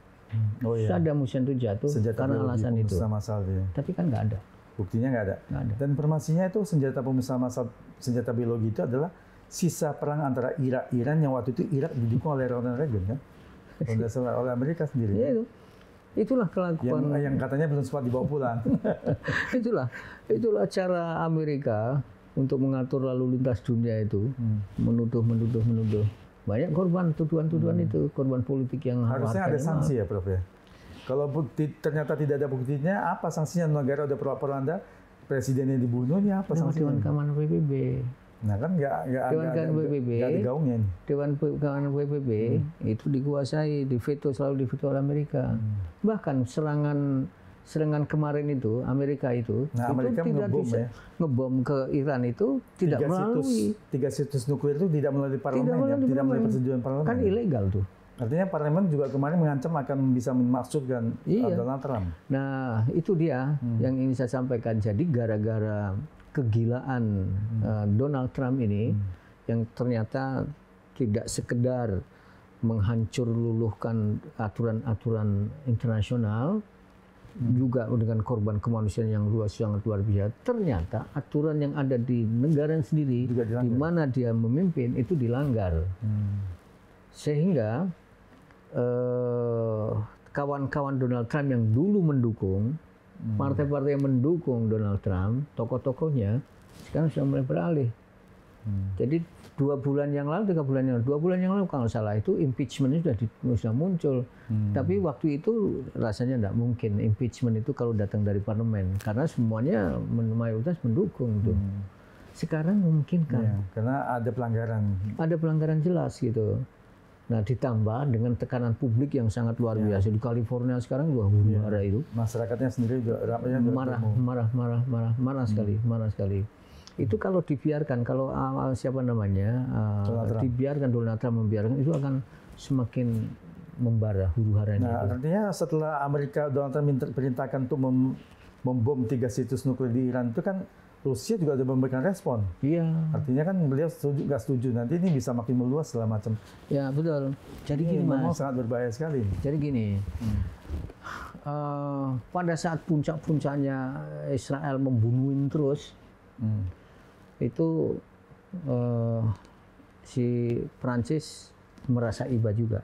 S1: Saddam Hussein itu jatuh karena alasan itu.
S2: Massal, ya.
S1: Tapi kan nggak ada.
S2: Buktinya nggak ada. Dan informasinya itu senjata pemusnah massal, senjata biologi itu adalah sisa perang antara Irak Iran yang waktu itu Irak didukung oleh Ronald Reagan kan, oleh Amerika sendiri.
S1: Ya, itulah kelakuan
S2: yang katanya belum sempat dibawa pulang. itulah cara Amerika untuk mengatur lalu lintas dunia itu, menuduh. Banyak korban tuduhan itu, korban politik yang harusnya ada sanksi ya, Prof ya. Kalau bukti ternyata tidak ada buktinya, apa sanksinya? Negara udah propaganda, presidennya dibunuh, ya apa sanksinya?
S1: Dewan Keamanan PBB.
S2: Nah kan nggak digaungin. Dewan
S1: Keamanan PBB itu dikuasai, selalu diveto oleh Amerika. Bahkan serangan serangan kemarin itu Amerika itu
S2: Amerika
S1: tidak bisa ngebom ke Iran itu tidak melalui
S2: 3 situs nuklir itu tidak melalui parlemen, tidak melalui persetujuan parlemen.
S1: Kan ilegal tuh.
S2: Artinya parlemen juga kemarin mengancam akan bisa memaksudkan Donald Trump.
S1: Nah itu dia yang ingin saya sampaikan. Jadi gara-gara kegilaan Donald Trump ini yang ternyata tidak sekedar menghancur luluhkan aturan-aturan internasional, juga dengan korban kemanusiaan yang sangat luar biasa. Ternyata aturan yang ada di negara sendiri, di mana dia memimpin itu dilanggar, sehingga kawan-kawan Donald Trump yang dulu mendukung, partai-partai yang mendukung Donald Trump, tokoh-tokohnya sekarang sudah mulai beralih. Jadi 2 bulan yang lalu, 3 bulan yang lalu, 2 bulan yang lalu kalau salah itu impeachment sudah muncul. Tapi waktu itu rasanya tidak mungkin impeachment itu kalau datang dari parlemen, karena semuanya mayoritas mendukung tuh. Sekarang mungkin kan?
S2: Ya, karena ada pelanggaran. Ada
S1: pelanggaran jelas gitu. Nah ditambah dengan tekanan publik yang sangat luar biasa di California sekarang juga huru-hara itu.
S2: Masyarakatnya sendiri juga
S1: marah sekali. Itu kalau dibiarkan, kalau dibiarkan Donald Trump membiarkan, itu akan semakin membara huru-haranya.
S2: Nah, artinya setelah Donald Trump perintahkan untuk membom 3 situs nuklir di Iran, itu kan Rusia juga sudah memberikan respon.
S1: Iya.
S2: Artinya kan beliau nggak setuju. Nanti ini bisa makin meluas segala macam.
S1: Ya betul. Jadi gini
S2: memang sangat berbahaya sekali.
S1: Jadi gini. Pada saat puncak-puncaknya Israel membunuhin terus. Itu si Prancis merasa iba juga.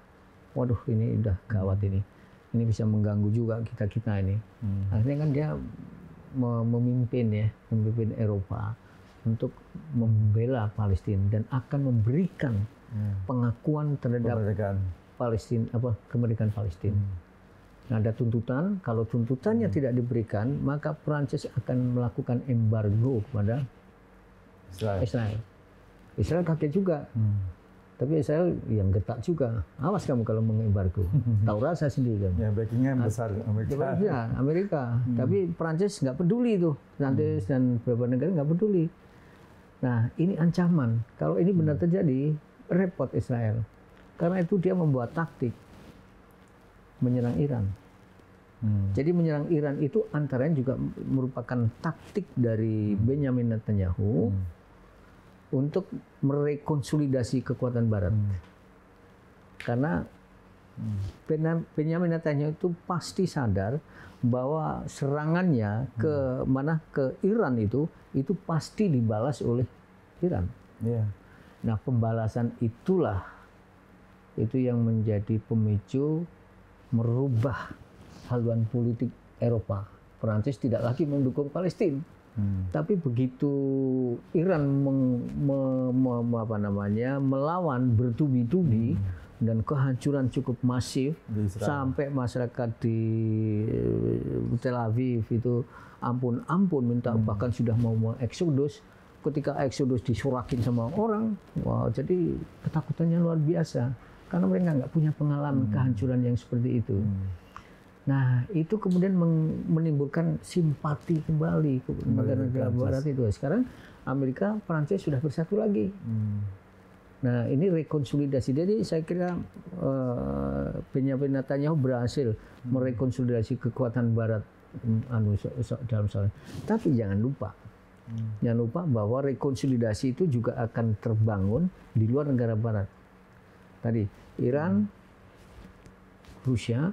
S1: Waduh, ini udah gawat ini bisa mengganggu juga kita ini. Akhirnya kan dia memimpin Eropa untuk membela Palestina dan akan memberikan pengakuan terhadap kemerdekaan Palestina. Nah, ada tuntutan, kalau tuntutannya tidak diberikan, maka Prancis akan melakukan embargo kepada Israel. Israel kaget juga. Tapi Israel yang getak juga. Awas kamu kalau mengembargo. Tahu rasa sendiri kan.
S2: Ya, backingnya besar Amerika.
S1: Ya, Amerika. Tapi Prancis nggak peduli tuh. Prancis dan beberapa negara nggak peduli. Nah, ini ancaman. Kalau ini benar terjadi, repot Israel. Karena itu dia membuat taktik menyerang Iran. Jadi menyerang Iran itu antara lain juga merupakan taktik dari Benjamin Netanyahu untuk merekonsolidasi kekuatan Barat. Karena Benjamin Netanyahu itu pasti sadar bahwa serangannya ke Iran itu pasti dibalas oleh Iran. Nah, pembalasan itu yang menjadi pemicu merubah haluan politik Eropa. Perancis tidak lagi mendukung Palestina. Tapi begitu Iran melawan bertubi-tubi dan kehancuran cukup masif sampai masyarakat di Tel Aviv itu ampun minta bahkan sudah mau eksodus. Ketika eksodus disorakin sama orang, jadi ketakutannya luar biasa karena mereka nggak punya pengalaman kehancuran yang seperti itu. Nah, itu kemudian menimbulkan simpati kembali ke negara-negara Barat itu. Sekarang Amerika, Prancis sudah bersatu lagi. Nah, ini rekonsolidasi. Jadi saya kira Benjamin Netanyahu berhasil merekonsolidasi kekuatan Barat dalam soal. Tapi jangan lupa bahwa rekonsolidasi itu juga akan terbangun di luar negara Barat. Tadi Iran, Rusia,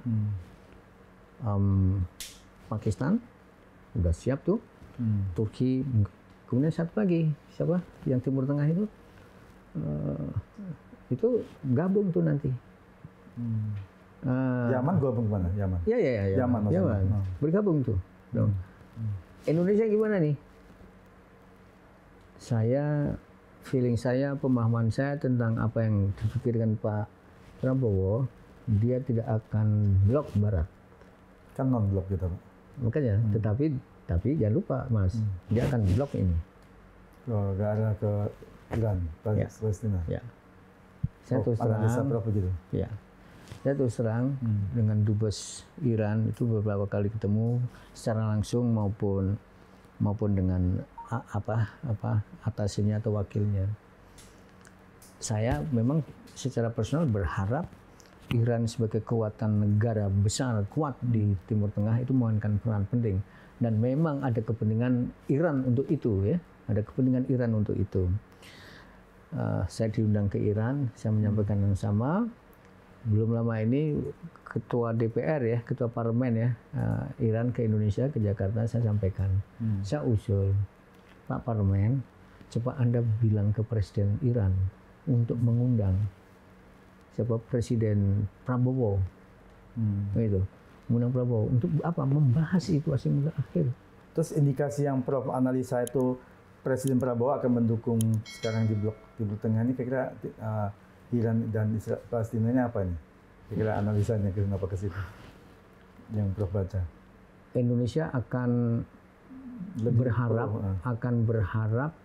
S1: Pakistan udah siap tuh, Turki, kemudian satu lagi siapa yang Timur Tengah itu gabung tuh nanti.
S2: Yaman gabung kemana? Yaman.
S1: Yaman. Bergabung tuh. Indonesia gimana nih? Feeling saya, pemahaman saya tentang apa yang dipikirkan Pak Prabowo, dia tidak akan blok Barat.
S2: Kan non-blok gitu, Pak.
S1: Makanya, tapi jangan lupa, Mas, dia akan blok ini.
S2: Ke arah ke Iran, Palestina.
S1: Ya. Saya terus terang.
S2: Analisa berapa gitu?
S1: Ya. Saya terus terang dengan dubes Iran itu beberapa kali ketemu secara langsung maupun dengan atasnya atau wakilnya. Saya memang secara personal berharap Iran sebagai kekuatan negara besar kuat di Timur Tengah itu memainkan peran penting, dan memang ada kepentingan Iran untuk itu, ya, ada kepentingan Iran untuk itu. Saya diundang ke Iran, saya menyampaikan yang sama. Belum lama ini ketua DPR, ya, ketua parlemen, ya, Iran ke Indonesia, ke Jakarta, saya sampaikan, saya usul, Pak Parlemen, coba Anda bilang ke Presiden Iran untuk mengundang siapa, Presiden Prabowo, itu, mengundang Prabowo untuk apa? Membahas situasi akhir.
S2: Terus indikasi yang Prof analisa itu Presiden Prabowo akan mendukung sekarang di blok Timur Tengah ini, kira-kira Iran dan Israel Palestina ini apa nih? Kira-kira analisanya kenapa ke situ? Yang Prof baca.
S1: Indonesia akan berharap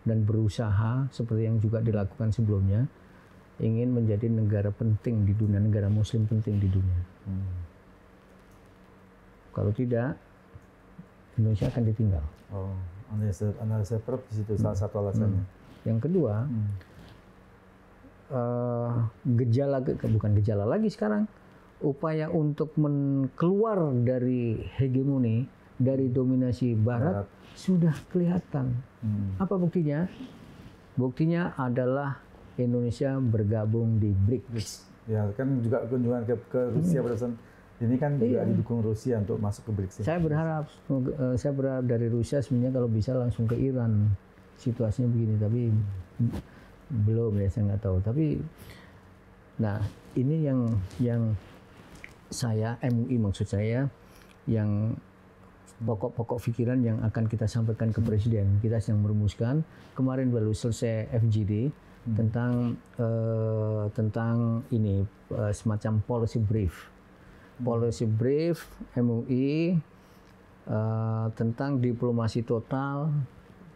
S1: dan berusaha seperti yang juga dilakukan sebelumnya, ingin menjadi negara penting di dunia, negara Muslim penting di dunia. Kalau tidak, Indonesia akan ditinggal.
S2: Oh, analisa Prof di situ salah satu alasannya.
S1: Yang kedua, bukan gejala lagi sekarang, upaya untuk keluar dari hegemoni, dari dominasi Barat sudah kelihatan. Apa buktinya? Buktinya adalah Indonesia bergabung di BRICS.
S2: Ya, kan juga kunjungan ke Rusia barusan. Ini kan juga didukung Rusia untuk masuk ke BRICS.
S1: Saya berharap dari Rusia sebenarnya kalau bisa langsung ke Iran. Situasinya begini, tapi belum, ya, saya nggak tahu. Tapi, nah, ini yang saya, MUI maksud saya, yang pokok-pokok pikiran yang akan kita sampaikan ke Presiden. Kita sedang merumuskan, kemarin baru selesai FGD tentang ini, semacam policy brief. Policy brief MUI tentang diplomasi total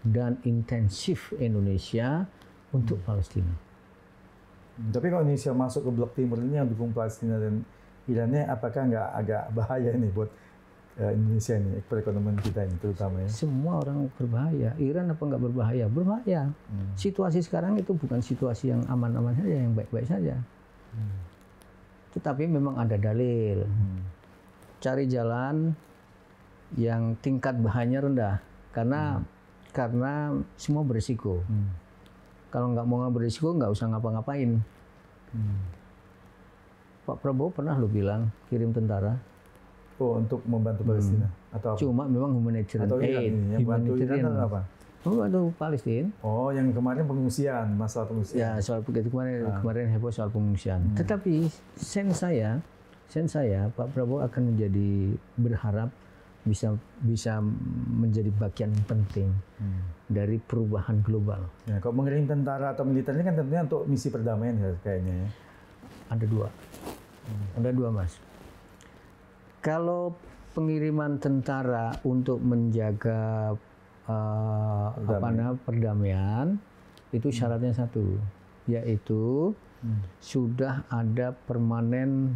S1: dan intensif Indonesia untuk Palestina.
S2: Tapi kalau Indonesia masuk ke blok timur ini yang dukung Palestina dan Irannya, apakah nggak agak bahaya ini buat Indonesia ini, perekonomian kita ini terutama, ya? Semua
S1: orang berbahaya. Iran apa nggak berbahaya? Berbahaya. Situasi sekarang itu bukan situasi yang aman-aman saja, yang baik-baik saja. Tetapi memang ada dalil. Cari jalan yang tingkat bahayanya rendah, karena semua berisiko. Kalau nggak mau berisiko, nggak usah ngapa-ngapain. Pak Prabowo pernah bilang kirim tentara.
S2: Oh, untuk membantu Palestina atau apa?
S1: Cuma memang humanitarian aid.
S2: Humanitarian apa?
S1: Membantu Palestina.
S2: Oh, yang kemarin pengungsian, masalah pengungsian.
S1: Ya, soal begitu kemarin heboh soal pengungsian. Tetapi sense saya Pak Prabowo akan berharap bisa menjadi bagian penting dari perubahan global.
S2: Ya, kalau mengirim tentara atau militer ini kan tentunya untuk misi perdamaian, ya, kayaknya, ya.
S1: Ada dua, Mas. Kalau pengiriman tentara untuk menjaga perdamaian, itu syaratnya satu, yaitu sudah ada permanen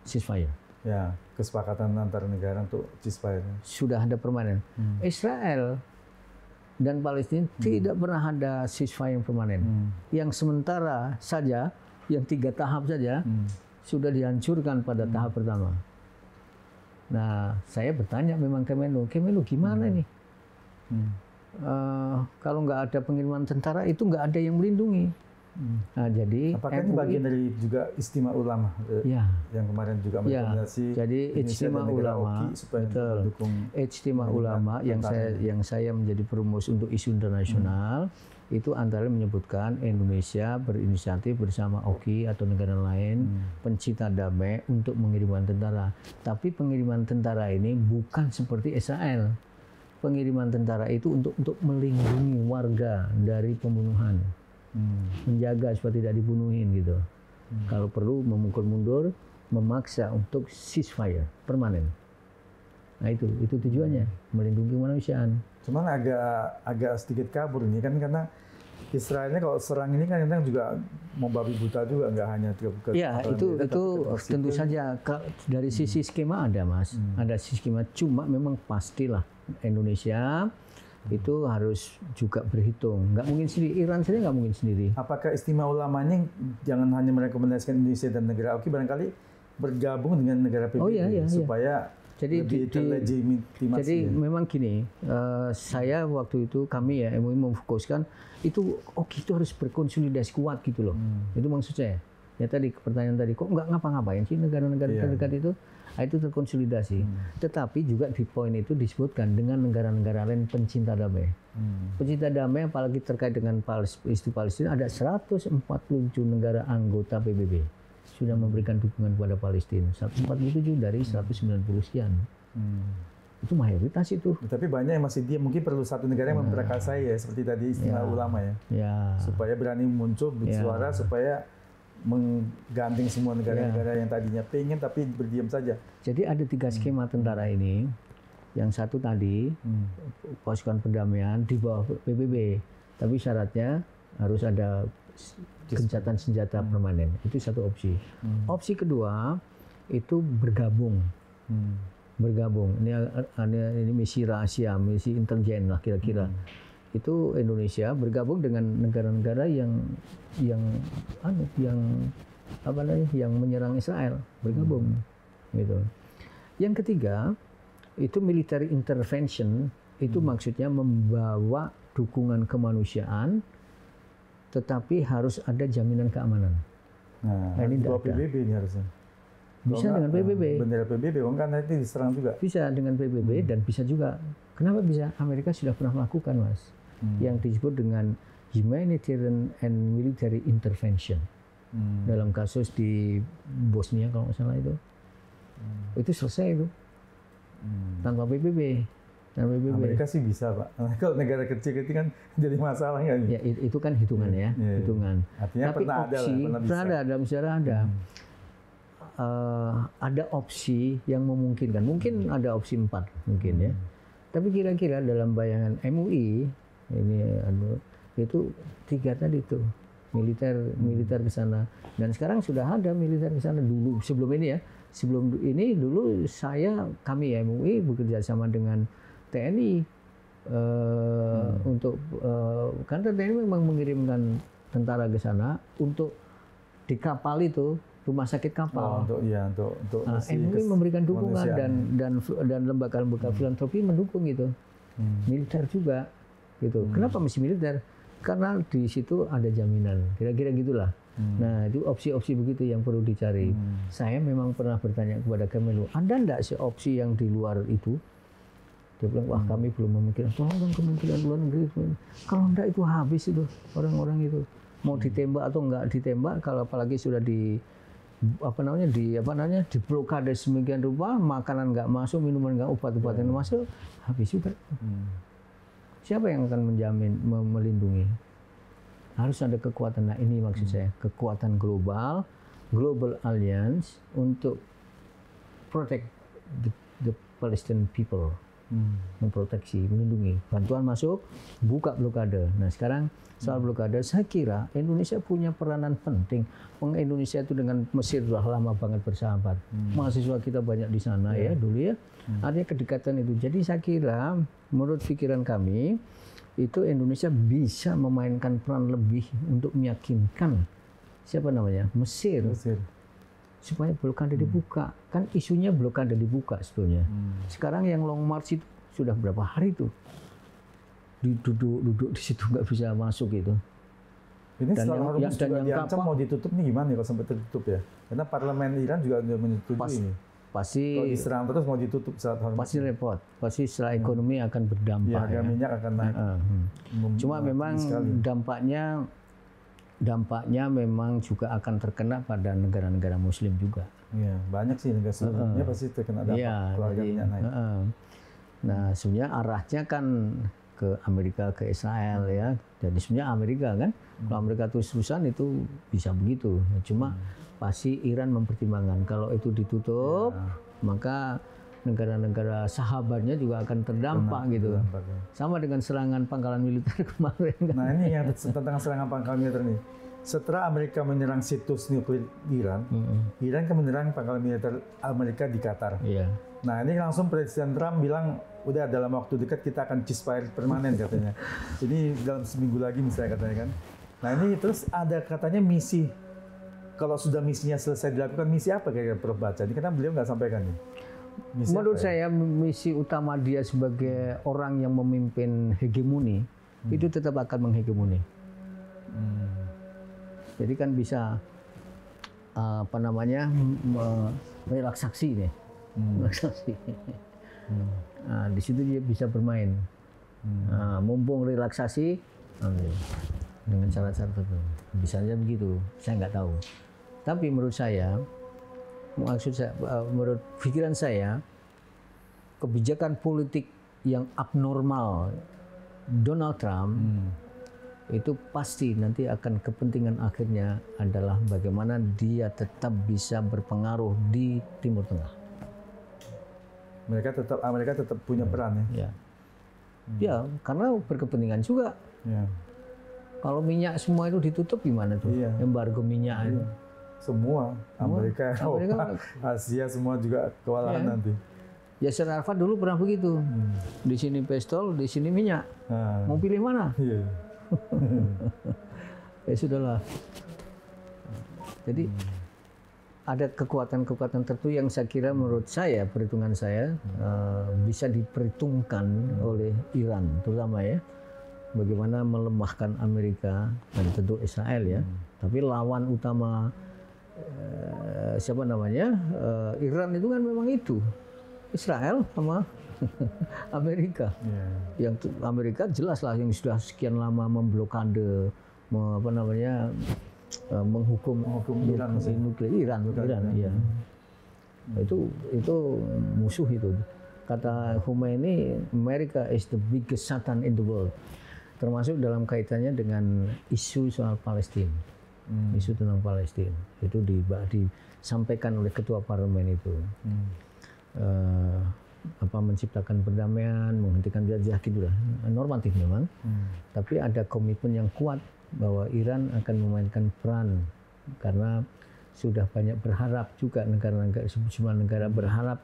S1: ceasefire.
S2: Ya, kesepakatan antar negara untuk ceasefire.
S1: Sudah ada permanen. Israel dan Palestina tidak pernah ada ceasefire yang permanen. Yang sementara saja, yang 3 tahap saja, sudah dihancurkan pada tahap pertama. Nah, saya bertanya memang Kemenlu gimana nih? Kalau nggak ada pengiriman tentara, itu nggak ada yang melindungi. Nah, jadi
S2: apakah ini bagian dari juga Istimewa Ulama yang kemarin juga merekomendasi?
S1: Jadi Istimewa Ulama, betul. Istimewa Ulama yang saya menjadi perumus untuk isu internasional, itu antara menyebutkan Indonesia berinisiatif bersama OKI atau negara lain pencipta damai untuk pengiriman tentara. Tapi pengiriman tentara ini bukan seperti Israel. Pengiriman tentara itu untuk melindungi warga dari pembunuhan, menjaga supaya tidak dibunuhin gitu. Kalau perlu memukul mundur, memaksa untuk ceasefire permanen. Nah itu tujuannya, melindungi kemanusiaan.
S2: Cuman agak sedikit kabur ini kan, karena Israelnya kalau serang ini kan kadang juga mau babi buta juga, nggak hanya ke
S1: ya itu tentu saja dari sisi skema ada Mas, ada skema, cuma memang pastilah Indonesia itu harus juga berhitung, nggak mungkin sendiri, Iran sendiri nggak mungkin sendiri.
S2: Apakah istimewa ulamanya jangan hanya merekomendasikan Indonesia dan negara AOKI, barangkali bergabung dengan negara PBB supaya lebih terlegitimasi?
S1: Jadi memang gini, saya waktu itu kami ya MUI memfokuskan itu itu harus berkonsolidasi kuat gitu loh. Itu maksud saya. Ya tadi pertanyaan tadi, kok nggak ngapa-ngapain sih negara-negara terdekat itu? Itu terkonsolidasi. Tetapi juga di poin itu disebutkan dengan negara-negara lain pencinta damai. Pencinta damai apalagi terkait dengan isu Palestina, ada 147 negara anggota PBB sudah memberikan dukungan kepada Palestina. 147 dari 190 sekian. Itu mayoritas itu.
S2: Tapi banyak yang masih diam. Mungkin perlu satu negara yang memperkasai ya, seperti tadi istimewa ulama ya. Supaya berani muncul bersuara, supaya mengganting semua negara-negara yang tadinya pengen tapi berdiam saja.
S1: Jadi ada 3 skema tentara ini. Yang satu tadi pasukan perdamaian di bawah PBB, tapi syaratnya harus ada gencatan senjata permanen. Itu satu opsi. Opsi kedua itu bergabung. Bergabung. Ini misi rahasia, misi intelijen lah kira-kira. Itu Indonesia bergabung dengan negara-negara yang menyerang Israel, bergabung gitu. Yang ketiga itu military intervention, itu maksudnya membawa dukungan kemanusiaan, tetapi harus ada jaminan keamanan.
S2: Nah ini di bawah PBB ini harusnya.
S1: Bisa dengan PBB.
S2: Bendera PBB, kan nanti diserang juga.
S1: Bisa dengan PBB dan bisa juga. Kenapa bisa? Amerika sudah pernah melakukan, Mas. Yang disebut dengan humanitarian and military intervention. Dalam kasus di Bosnia kalau nggak salah itu. Itu selesai itu. Tanpa PBB.
S2: Amerika sih bisa, Pak. Kalau negara kecil itu kan jadi masalah kan?
S1: Ya, itu kan hitungan ya, hitungan.
S2: Artinya
S1: tapi
S2: pernah
S1: ada dalam sejarah ada. Ada opsi yang memungkinkan. Mungkin ada opsi 4 mungkin ya. Tapi kira-kira dalam bayangan MUI ini itu 3 tadi tuh militer ke sana. Dan sekarang sudah ada militer ke sana dulu sebelum ini ya. Sebelum ini dulu kami MUI bekerja sama dengan TNI untuk karena TNI memang mengirimkan tentara ke sana untuk di kapal itu rumah sakit kapal.
S2: Untuk
S1: MUI memberikan dukungan dan lembaga-lembaga filantropi mendukung itu. Militer juga gitu. Kenapa mesti militer? Karena di situ ada jaminan. Kira-kira gitulah. Nah, itu opsi-opsi begitu yang perlu dicari. Saya memang pernah bertanya kepada Kemenlu, ada enggak sih opsi yang di luar itu? Dia bilang, wah kami belum memikirkan. Tolong Kementerian Luar Negeri. Kalau enggak itu habis itu orang-orang itu. Mau ditembak atau enggak ditembak, kalau apalagi sudah di blokade sedemikian rupa, makanan enggak masuk, minuman enggak, obat-obatan masuk, habis juga. Siapa yang akan menjamin, melindungi? Harus ada kekuatan. Nah ini maksud saya, kekuatan global alliance untuk protect the Palestinian people. Memproteksi, melindungi. Bantuan masuk, buka blokade. Nah sekarang soal blokade, saya kira Indonesia punya peranan penting. Indonesia itu dengan Mesir sudah lama banget bersahabat. Mahasiswa kita banyak di sana ya dulu ya. Artinya kedekatan itu. Jadi saya kira menurut pikiran kami itu Indonesia bisa memainkan peran lebih untuk meyakinkan siapa namanya Mesir. Supaya blokade dibuka. Kan isunya blokade dibuka sebetulnya. Sekarang yang Long March itu sudah berapa hari tuh duduk di situ nggak bisa masuk gitu.
S2: Ini setelah Hormuz juga diancam mau ditutup nih gimana kalau sampai tertutup ya? Karena parlemen Iran juga sudah menyetujui ini.
S1: Pasti
S2: kalau diserang terus mau ditutup saat Hormuz.
S1: Pasti repot. Pasti setelah ekonomi akan berdampak.
S2: Ya, harga minyak akan naik.
S1: Cuma memang dampaknya memang juga akan terkena pada negara-negara Muslim juga.
S2: Iya, banyak sih negara Muslimnya pasti terkena dampak kalau harga minyak naik.
S1: Nah, sebenarnya arahnya kan ke Amerika, ke Israel ya. Jadi sebenarnya Amerika kan, kalau Amerika terus-terusan itu bisa begitu. Cuma pasti Iran mempertimbangkan kalau itu ditutup, maka negara-negara sahabatnya juga akan terdampak gitu. Sama dengan serangan pangkalan militer kemarin.
S2: Nah ini yang tentang serangan pangkalan militer nih. Setelah Amerika menyerang situs nuklir Iran, Iran kan menyerang pangkalan militer Amerika di Qatar.
S1: Iya.
S2: Nah ini langsung Presiden Trump bilang, udah dalam waktu dekat kita akan ceasefire permanen katanya. Jadi dalam seminggu lagi misalnya katanya kan. Nah ini terus ada katanya misi, kalau sudah misinya selesai dilakukan, misi apa kira-kira Prof baca? Ini karena beliau nggak sampaikan nih. Misi
S1: menurut saya misi utama dia sebagai orang yang memimpin hegemoni itu tetap akan menghegemoni. Jadi kan bisa apa namanya relaksasi nih, relaksasi. Nah, di situ dia bisa bermain. Nah, mumpung relaksasi dengan syarat-syarat tertentu, bisa aja begitu. Saya nggak tahu. Tapi menurut saya, menurut pikiran saya, kebijakan politik yang abnormal Donald Trump itu pasti nanti akan kepentingan akhirnya adalah bagaimana dia tetap bisa berpengaruh di Timur Tengah.
S2: Amerika tetap punya peran ya.
S1: Ya, karena berkepentingan juga.
S2: Ya.
S1: Kalau minyak semua itu ditutup gimana tuh?
S2: Iya.
S1: Embargo minyak itu.
S2: Semua Amerika, Eropa, Asia semua juga kewalahan nanti.
S1: Yasser Arafat dulu pernah begitu. Di sini pistol, di sini minyak. Mau pilih mana?
S2: Iya.
S1: Ya sudahlah. Jadi ada kekuatan-kekuatan tertentu yang saya kira menurut saya, perhitungan saya bisa diperhitungkan oleh Iran, terutama ya, bagaimana melemahkan Amerika dan tentu Israel ya. Tapi lawan utama siapa namanya Iran itu kan memang itu Israel sama Amerika. Yang Amerika jelas lah yang sudah sekian lama memblokade, menghukum
S2: Iran
S1: nuklir Iran ya. Itu musuh itu. Kata Khomeini, America is the biggest Satan in the world. Termasuk dalam kaitannya dengan isu soal Palestina. Isu tentang Palestina itu disampaikan oleh ketua parlemen itu. Menciptakan perdamaian, menghentikan jajah gitulah, normatif memang. Tapi ada komitmen yang kuat bahwa Iran akan memainkan peran, karena sudah banyak berharap juga sejumlah negara berharap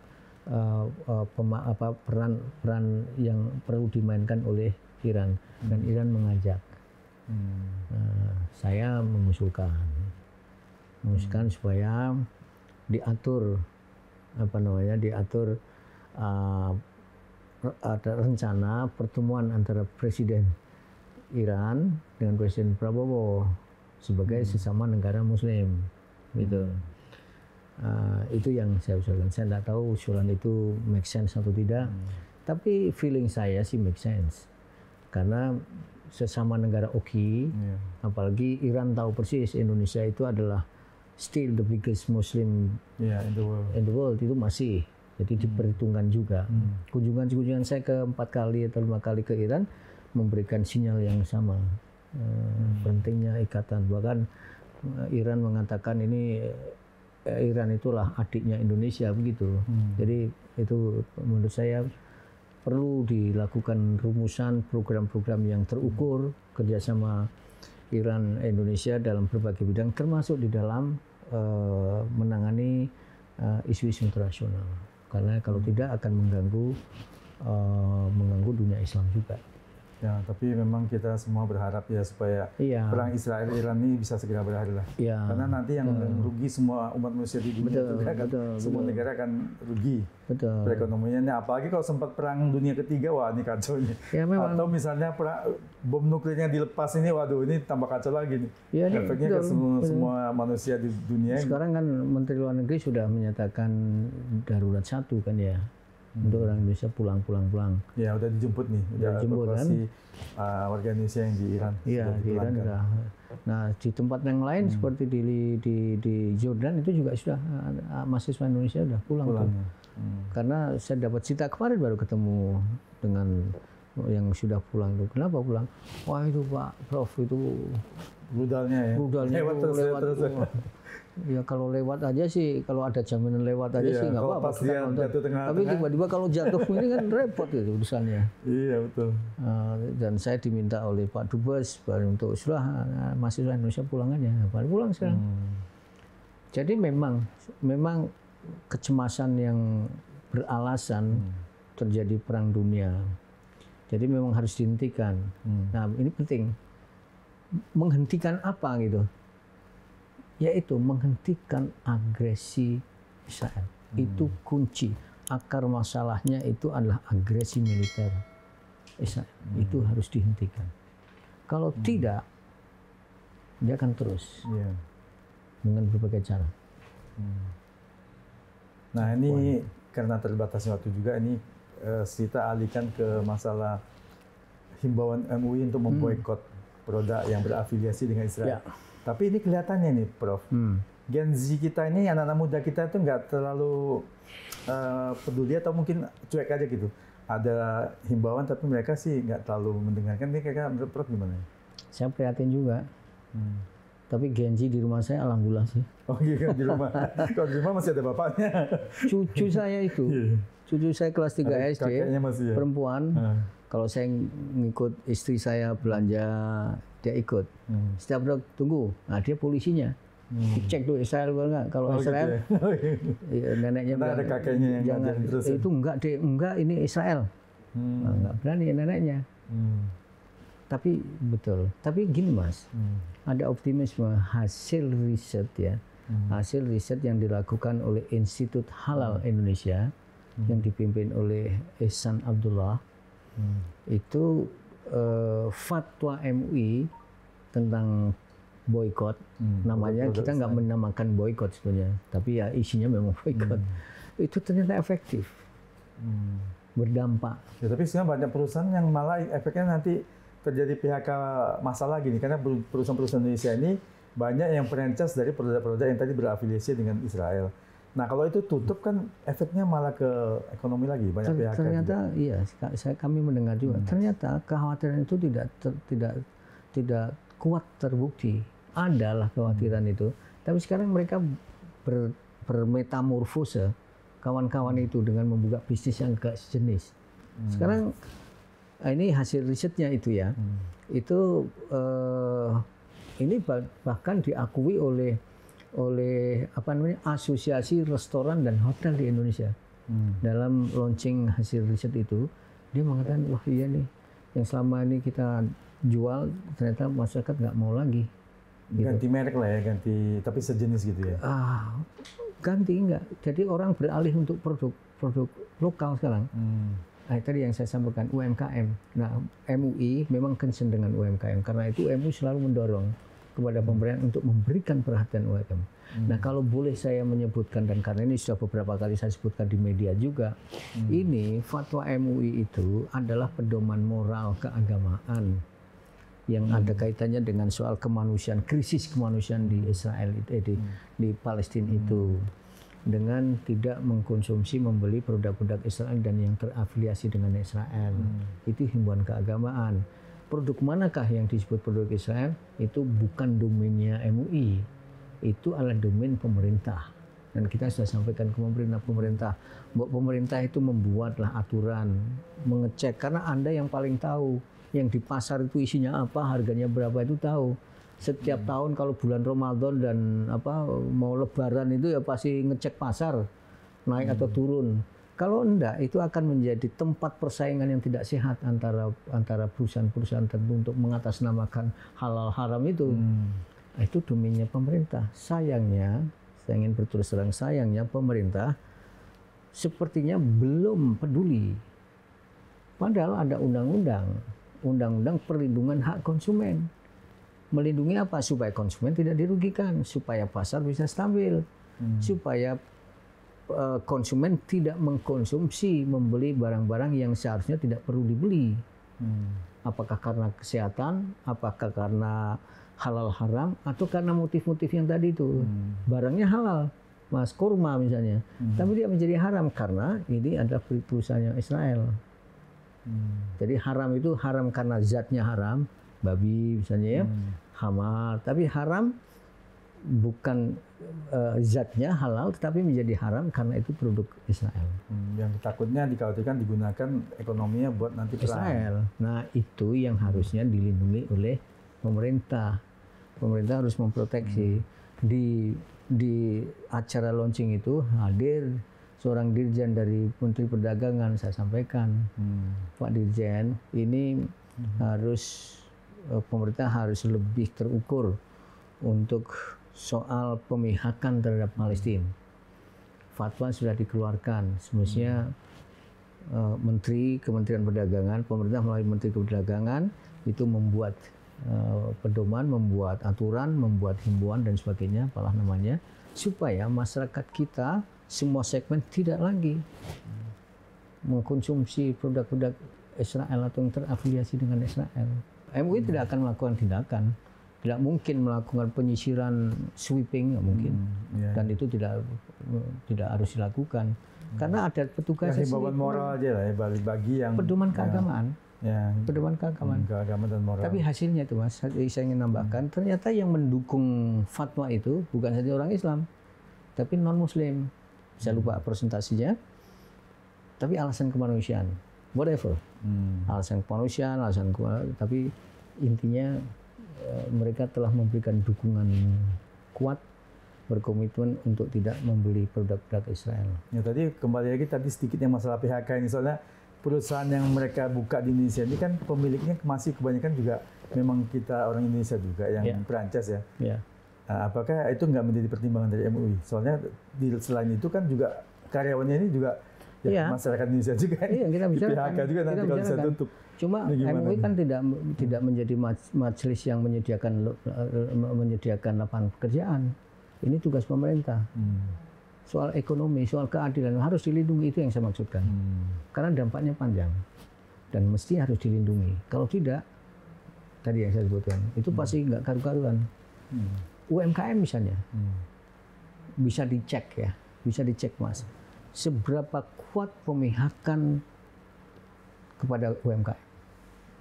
S1: peran yang perlu dimainkan oleh Iran, dan Iran mengajak. Saya mengusulkan supaya diatur ada rencana pertemuan antara Presiden Iran dengan Presiden Prabowo sebagai sesama negara Muslim, gitu. Itu yang saya usulkan. Saya tidak tahu usulan itu make sense atau tidak, tapi feeling saya sih make sense, karena sesama negara apalagi Iran tahu persis Indonesia itu adalah still the biggest Muslim in the world itu masih. Jadi diperhitungkan juga. Kunjungan saya ke 4 kali atau 5 kali ke Iran memberikan sinyal yang sama. Pentingnya ikatan. Bahkan Iran mengatakan ini Iran itulah adiknya Indonesia begitu. Jadi itu menurut saya perlu dilakukan rumusan program-program yang terukur kerjasama Iran Indonesia dalam berbagai bidang, termasuk di dalam menangani isu-isu internasional. Karena kalau tidak akan mengganggu dunia Islam juga.
S2: Ya, tapi memang kita semua berharap ya supaya perang Israel-Iran ini bisa segera berakhir lah. Karena nanti yang rugi semua umat manusia di dunia semua negara akan rugi perekonomiannya. Apalagi kalau sempat perang dunia ketiga, wah ini kacau nih. Atau misalnya bom nuklirnya dilepas ini, waduh ini tambah kacau lagi nih. Efeknya ke semua manusia di dunia.
S1: Sekarang kan Menteri Luar Negeri sudah menyatakan darurat 1 kan ya. Untuk orang Indonesia pulang.
S2: Ya udah dijemput nih, udah evakuasi warga Indonesia yang di Iran.
S1: Iya di Iran sudah. Nah di tempat yang lain seperti di Jordan itu juga sudah mahasiswa Indonesia sudah pulang. Karena saya dapat cerita kemarin baru ketemu dengan yang sudah pulang itu. Kenapa pulang? Wah itu Pak Prof itu
S2: rudalnya ya.
S1: Rudalnya lewat terus. Ya kalau lewat aja sih, kalau ada jaminan lewat aja sih nggak apa-apa. Tapi tiba-tiba kalau jatuh ini kan repot itu urusannya.
S2: Iya betul.
S1: Dan saya diminta oleh Pak Dubes untuk sudah mahasiswa Indonesia pulang aja, pulang sekarang. Jadi memang kecemasan yang beralasan terjadi perang dunia. Jadi memang harus dihentikan. Nah ini penting. Menghentikan apa gitu? Yaitu menghentikan agresi Israel. Itu kunci. Akar masalahnya itu adalah agresi militer Israel. Itu harus dihentikan. Kalau tidak, dia akan terus dengan berbagai cara.
S2: Nah ini karena terbatasnya waktu juga, ini kita alihkan ke masalah himbauan MUI untuk memboikot produk yang berafiliasi dengan Israel. Tapi ini kelihatannya nih, Prof. Gen Z kita ini, anak-anak muda kita itu nggak terlalu peduli atau mungkin cuek aja gitu. Ada himbauan tapi mereka sih nggak terlalu mendengarkan. Ini kayaknya menurut Prof gimana?
S1: Saya prihatin juga. Tapi Gen Z di rumah saya alhamdulillah sih.
S2: Oh iya di rumah. Kalau di rumah masih ada bapaknya.
S1: Cucu saya itu. Cucu saya kelas 3 SD.
S2: Masih, ya?
S1: Perempuan. Kalau saya ngikut istri saya belanja, dia ikut. Setiap tunggu, nah dia polisinya. Dicek tuh Israel enggak. Kalau Israel,
S2: gitu ya?
S1: neneknya bilang,
S2: ada kakeknya yang
S1: jangan
S2: terus,
S1: itu enggak deh, enggak ini Israel. Nah, enggak berani neneknya. Tapi betul. Tapi gini Mas, ada optimisme hasil riset ya, hasil riset yang dilakukan oleh Institut Halal Indonesia yang dipimpin oleh Ihsan Abdullah. Itu fatwa MUI tentang boykot, namanya kita nggak menamakan boykot sebenarnya, tapi ya isinya memang boykot. Itu ternyata efektif, berdampak.
S2: Ya, tapi sekarang banyak perusahaan yang malah efeknya nanti terjadi PHK masalah gini, karena perusahaan-perusahaan Indonesia ini banyak yang franchise dari produk-produk yang tadi berafiliasi dengan Israel. Nah kalau itu tutup kan efeknya malah ke ekonomi lagi, banyak PHK.
S1: Ternyata juga. Iya, kami mendengar juga. Ternyata kekhawatiran itu tidak kuat terbukti. Adalah kekhawatiran itu, tapi sekarang mereka bermetamorfose kawan-kawan itu dengan membuka bisnis yang agak sejenis. Sekarang ini hasil risetnya itu ya, itu ini bahkan diakui oleh Asosiasi Restoran dan Hotel di Indonesia. Dalam launching hasil riset itu, dia mengatakan, wah iya nih, yang selama ini kita jual ternyata masyarakat nggak mau lagi. Gitu.
S2: Ganti merek lah ya, tapi sejenis gitu ya?
S1: Ganti enggak. Jadi orang beralih untuk produk lokal sekarang. Tadi yang saya sampaikan UMKM. Nah, MUI memang concern dengan UMKM, karena itu MUI selalu mendorong kepada pemerintah untuk memberikan perhatian UMKM. Nah, kalau boleh saya menyebutkan, dan karena ini sudah beberapa kali saya sebutkan di media juga, ini fatwa MUI itu adalah pedoman moral keagamaan yang ada kaitannya dengan soal kemanusiaan, krisis kemanusiaan di Israel di Palestina itu, dengan tidak mengkonsumsi, membeli produk-produk Israel dan yang terafiliasi dengan Israel. Itu himbauan keagamaan. Produk manakah yang disebut produk Israel? Itu bukan domainnya MUI, itu adalah domain pemerintah. Dan kita sudah sampaikan ke pemerintah, bahwa pemerintah itu membuatlah aturan, mengecek, karena Anda yang paling tahu, yang di pasar itu isinya apa, harganya berapa itu tahu. Setiap tahun kalau bulan Ramadan dan mau Lebaran itu ya pasti ngecek pasar, naik atau turun. Kalau enggak, itu akan menjadi tempat persaingan yang tidak sehat antara perusahaan-perusahaan tertentu untuk mengatasnamakan halal haram itu. Itu domainnya pemerintah. Sayangnya, saya ingin berterus terang, sayangnya pemerintah sepertinya belum peduli. Padahal ada undang-undang perlindungan hak konsumen. Melindungi apa? Supaya konsumen tidak dirugikan, supaya pasar bisa stabil, supaya konsumen tidak mengkonsumsi, membeli barang-barang yang seharusnya tidak perlu dibeli. Apakah karena kesehatan, apakah karena halal haram, atau karena motif-motif yang tadi itu. Barangnya halal, Mas, kurma misalnya, tapi dia menjadi haram karena ini adalah perusahaan Israel. Jadi haram itu haram karena zatnya haram, babi misalnya ya, hama. Tapi haram bukan zatnya halal, tetapi menjadi haram karena itu produk Israel.
S2: Yang takutnya dikhawatirkan digunakan ekonominya buat nanti perang.
S1: Israel. Nah itu yang harusnya dilindungi oleh pemerintah. Pemerintah harus memproteksi. Di acara launching itu hadir seorang dirjen dari Menteri Perdagangan, saya sampaikan, Pak Dirjen, ini harus pemerintah harus lebih terukur untuk soal pemihakan terhadap Palestina. Fatwa sudah dikeluarkan, semestinya Kementerian Perdagangan, pemerintah melalui Menteri Perdagangan itu membuat pedoman, membuat aturan, membuat himbauan dan sebagainya, apalah namanya, supaya masyarakat kita semua segmen tidak lagi mengkonsumsi produk-produk Israel atau yang terafiliasi dengan Israel. MUI tidak akan melakukan tindakan, tidak mungkin melakukan penyisiran sweeping, nggak mungkin, dan itu tidak harus dilakukan karena ada petugas.
S2: Himbauan moral aja lah ya, bagi yang
S1: pedoman keagamaan.
S2: Ya,
S1: pedoman keagamaan.
S2: Keagamaan dan moral.
S1: Tapi hasilnya itu Mas, saya ingin nambahkan, ternyata yang mendukung fatwa itu bukan saja orang Islam, tapi non-Muslim. Saya lupa presentasinya, tapi alasan kemanusiaan, whatever, alasan kemanusiaan, tapi intinya mereka telah memberikan dukungan kuat, berkomitmen untuk tidak membeli produk-produk Israel.
S2: Ya tadi kembali lagi sedikit yang masalah PHK ini, soalnya perusahaan yang mereka buka di Indonesia ini kan pemiliknya masih kebanyakan juga memang kita orang Indonesia juga yang Perancis ya. Nah, apakah itu nggak menjadi pertimbangan dari MUI? Soalnya selain itu kan juga karyawannya ini juga masyarakat Indonesia juga.
S1: Kita bicara
S2: PHK juga nanti kalau bisa tutup.
S1: Cuma MUI kan tidak menjadi majelis yang menyediakan lapangan pekerjaan. Ini tugas pemerintah. Soal ekonomi, soal keadilan harus dilindungi, itu yang saya maksudkan. Karena dampaknya panjang dan mesti harus dilindungi. Kalau tidak, tadi yang saya sebutkan, itu pasti nggak karu-karuan. UMKM misalnya, bisa dicek Mas, seberapa kuat pemihakan kepada UMKM,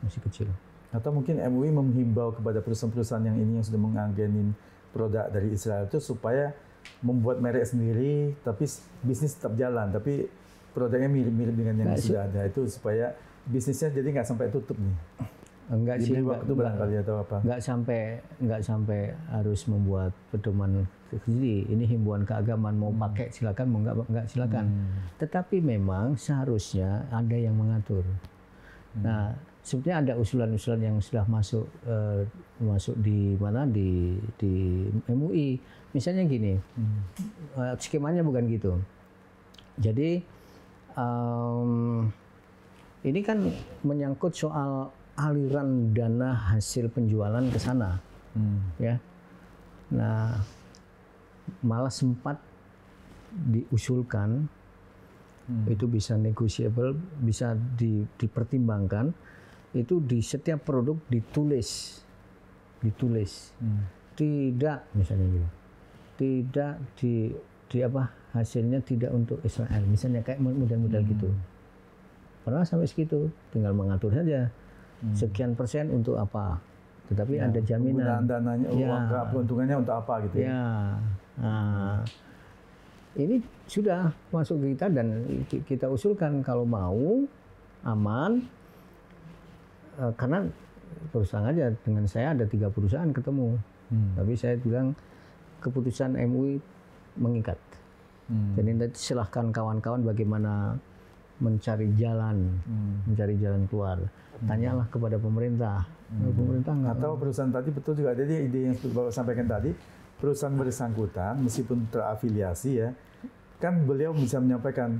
S1: masih kecil.
S2: Atau mungkin MUI menghimbau kepada perusahaan-perusahaan yang sudah mengagenin produk dari Israel itu supaya membuat merek sendiri, tapi bisnis tetap jalan, tapi produknya mirip-mirip dengan yang sudah ada, itu supaya bisnisnya jadi nggak sampai tutup nih.
S1: Enggak sih, enggak sampai harus membuat pedoman sendiri. Ini himbauan keagamaan, mau pakai silakan, mau enggak silakan. Tetapi memang seharusnya ada yang mengatur. Nah, sebetulnya ada usulan-usulan yang sudah masuk di mana di MUI. Misalnya gini, skemanya bukan gitu. Jadi ini kan menyangkut soal aliran dana hasil penjualan ke sana, ya. Nah, malah sempat diusulkan itu bisa negotiable, bisa dipertimbangkan. Itu di setiap produk ditulis, tidak misalnya gitu, tidak di apa hasilnya tidak untuk Israel, misalnya kayak model-model gitu. Pernah sampai segitu, tinggal mengatur saja. Sekian persen untuk apa, tetapi ada jaminan
S2: dananya, uang keuntungannya untuk apa gitu ya.
S1: Nah, ini sudah masuk ke kita dan kita usulkan kalau mau aman, karena terus terang aja dengan saya ada 3 perusahaan ketemu, tapi saya bilang keputusan MUI mengikat. Jadi nanti silahkan kawan-kawan bagaimana mencari jalan keluar. Tanyalah kepada pemerintah. Pemerintah nggak
S2: atau perusahaan tadi betul juga. Jadi ide yang Bapak sampaikan tadi, perusahaan bersangkutan meskipun terafiliasi ya, kan beliau bisa menyampaikan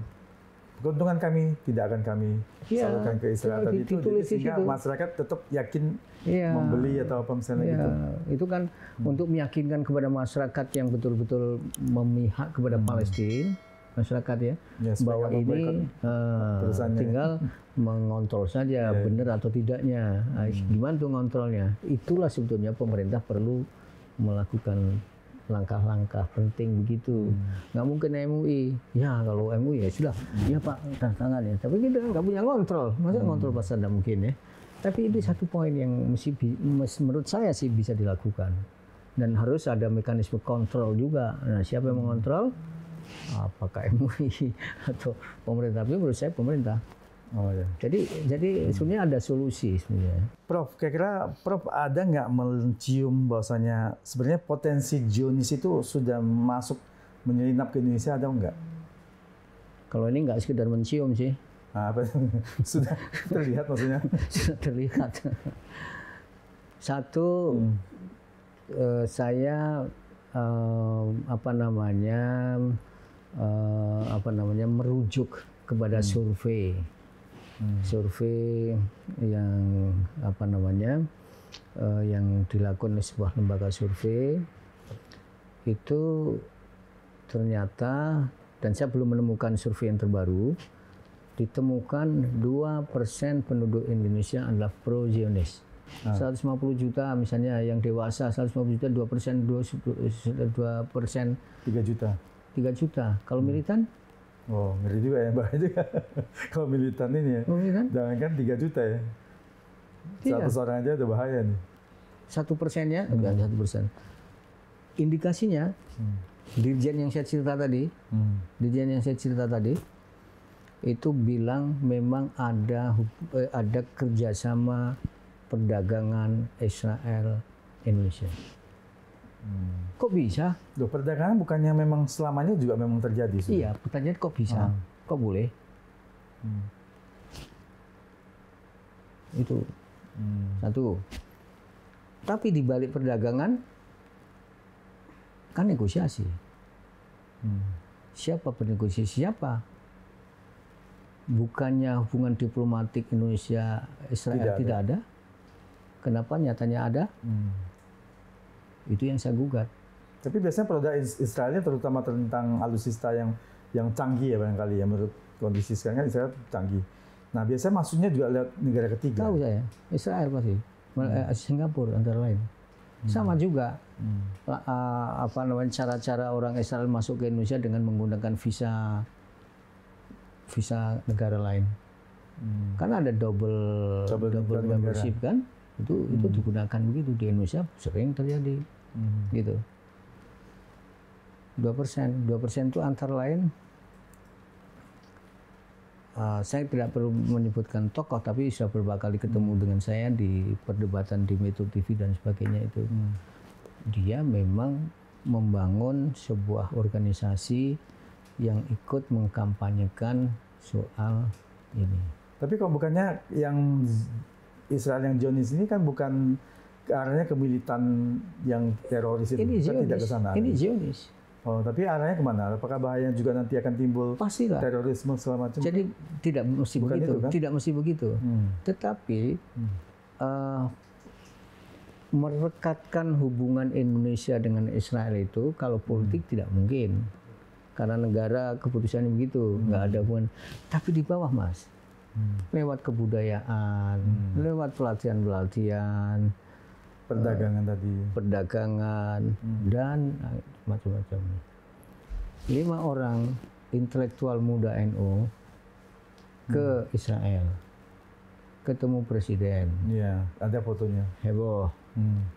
S2: keuntungan kami tidak akan kami salurkan ke Israel tadi itu, sehingga masyarakat tetap yakin membeli atau apa misalnya gitu.
S1: Itu kan untuk meyakinkan kepada masyarakat yang betul-betul memihak kepada Palestina. Masyarakat ya bahwa ini tinggal mengontrol saja benar atau tidaknya. Gimana tuh ngontrolnya? Itulah sebetulnya pemerintah perlu melakukan langkah-langkah penting begitu. Nggak mungkin MUI. Ya kalau MUI ya sudah, ya Pak tanda tangan ya. Tapi kita nggak punya kontrol. Masa kontrol pasar nggak mungkin ya. Tapi itu satu poin yang menurut saya sih bisa dilakukan. Dan harus ada mekanisme kontrol juga. Nah, siapa yang mengontrol? Apakah MUI atau pemerintah? Tapi menurut saya pemerintah.
S2: Oh ya.
S1: Jadi sebenarnya ada solusi sebenarnya.
S2: Prof, kira-kira Prof ada nggak mencium bahwasanya sebenarnya potensi Zionis itu sudah masuk menyelinap ke Indonesia, ada nggak?
S1: Kalau ini nggak sekedar mencium sih.
S2: Nah, apa sudah terlihat maksudnya?
S1: Sudah terlihat. Satu, saya merujuk kepada survei yang yang dilakukan oleh sebuah lembaga survei itu ternyata, dan saya belum menemukan survei yang terbaru, ditemukan 2% penduduk Indonesia adalah pro-Zionis. 150 juta misalnya yang dewasa, 150 juta 2%, 2%. 3 juta. Kalau militan?
S2: Oh, ngeri juga ya, bahaya juga. Kalau militan ini ya, jangankan 3 juta ya. 100 orang aja udah bahaya nih. 1%
S1: ya, bukan 1%. Indikasinya, dirjen yang saya cerita tadi, itu bilang memang ada kerjasama perdagangan Israel Indonesia. Kok bisa?
S2: Loh, perdagangan bukannya memang selamanya juga memang terjadi? Sudah?
S1: Iya, pertanyaan kok bisa? Kok boleh? Itu satu. Tapi di balik perdagangan kan negosiasi. Siapa bernegosiasi? Siapa? Bukannya hubungan diplomatik Indonesia Israel tidak ada? Kenapa nyatanya ada? Itu yang saya gugat.
S2: Tapi biasanya produk Israelnya terutama tentang alutsista yang canggih ya barangkali ya, menurut kondisi sekarang kan Israel canggih. Nah biasanya masuknya juga lewat negara ketiga.
S1: Tahu saya, Israel pasti, Singapura antara lain. Sama juga cara-cara orang Israel masuk ke Indonesia dengan menggunakan visa negara lain. Karena ada double membership kan? Itu digunakan begitu di Indonesia, sering terjadi gitu. 2% itu antara lain, saya tidak perlu menyebutkan tokoh, tapi sudah beberapa kali ketemu dengan saya di perdebatan di Metro TV dan sebagainya itu. Dia memang membangun sebuah organisasi yang ikut mengkampanyekan soal ini.
S2: Tapi kok bukannya yang Israel yang Zionis ini kan bukan arahnya ke militan yang teroris itu, kan tidak ke sana.
S1: Ini Zionis.
S2: Oh, tapi arahnya kemana? Apakah bahaya juga nanti akan timbul
S1: pastilah
S2: terorisme segala macam?
S1: Jadi tidak mesti begitu, itu, kan? Tidak mesti begitu. Tetapi merekatkan hubungan Indonesia dengan Israel itu kalau politik tidak mungkin, karena negara keputusannya begitu, nggak ada hubungan. Tapi di bawah, Mas. Lewat kebudayaan, lewat pelatihan-pelatihan, perdagangan, dan macam-macam. 5 orang intelektual muda NU ke Israel, ketemu presiden.
S2: Iya, ada fotonya.
S1: Heboh.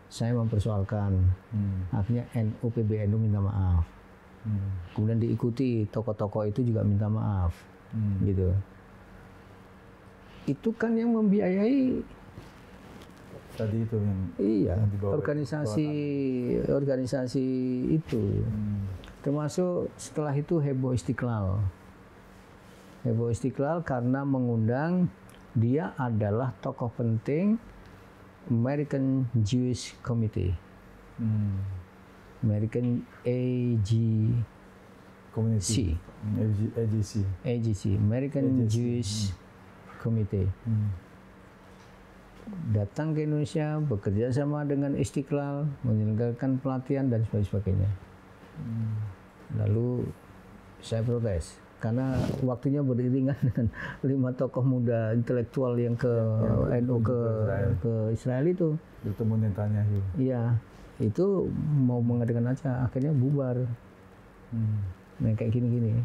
S1: Saya mempersoalkan. Akhirnya NU PBNU minta maaf. Kemudian diikuti tokoh-tokoh itu juga minta maaf, gitu. Itu kan yang membiayai
S2: tadi itu yang
S1: organisasi itu. Termasuk setelah itu heboh Istiqlal karena mengundang, dia adalah tokoh penting American Jewish Committee, American AGC, American Jewish Committee. Datang ke Indonesia, bekerja sama dengan Istiqlal, menyelenggarakan pelatihan dan sebagainya. Lalu saya protes karena waktunya beriringan dengan 5 tokoh muda intelektual yang ke NU ke Israel itu.
S2: Bertemu Netanyahu.
S1: Iya, itu mau mengadakan acara, akhirnya bubar. Nah kayak gini-gini.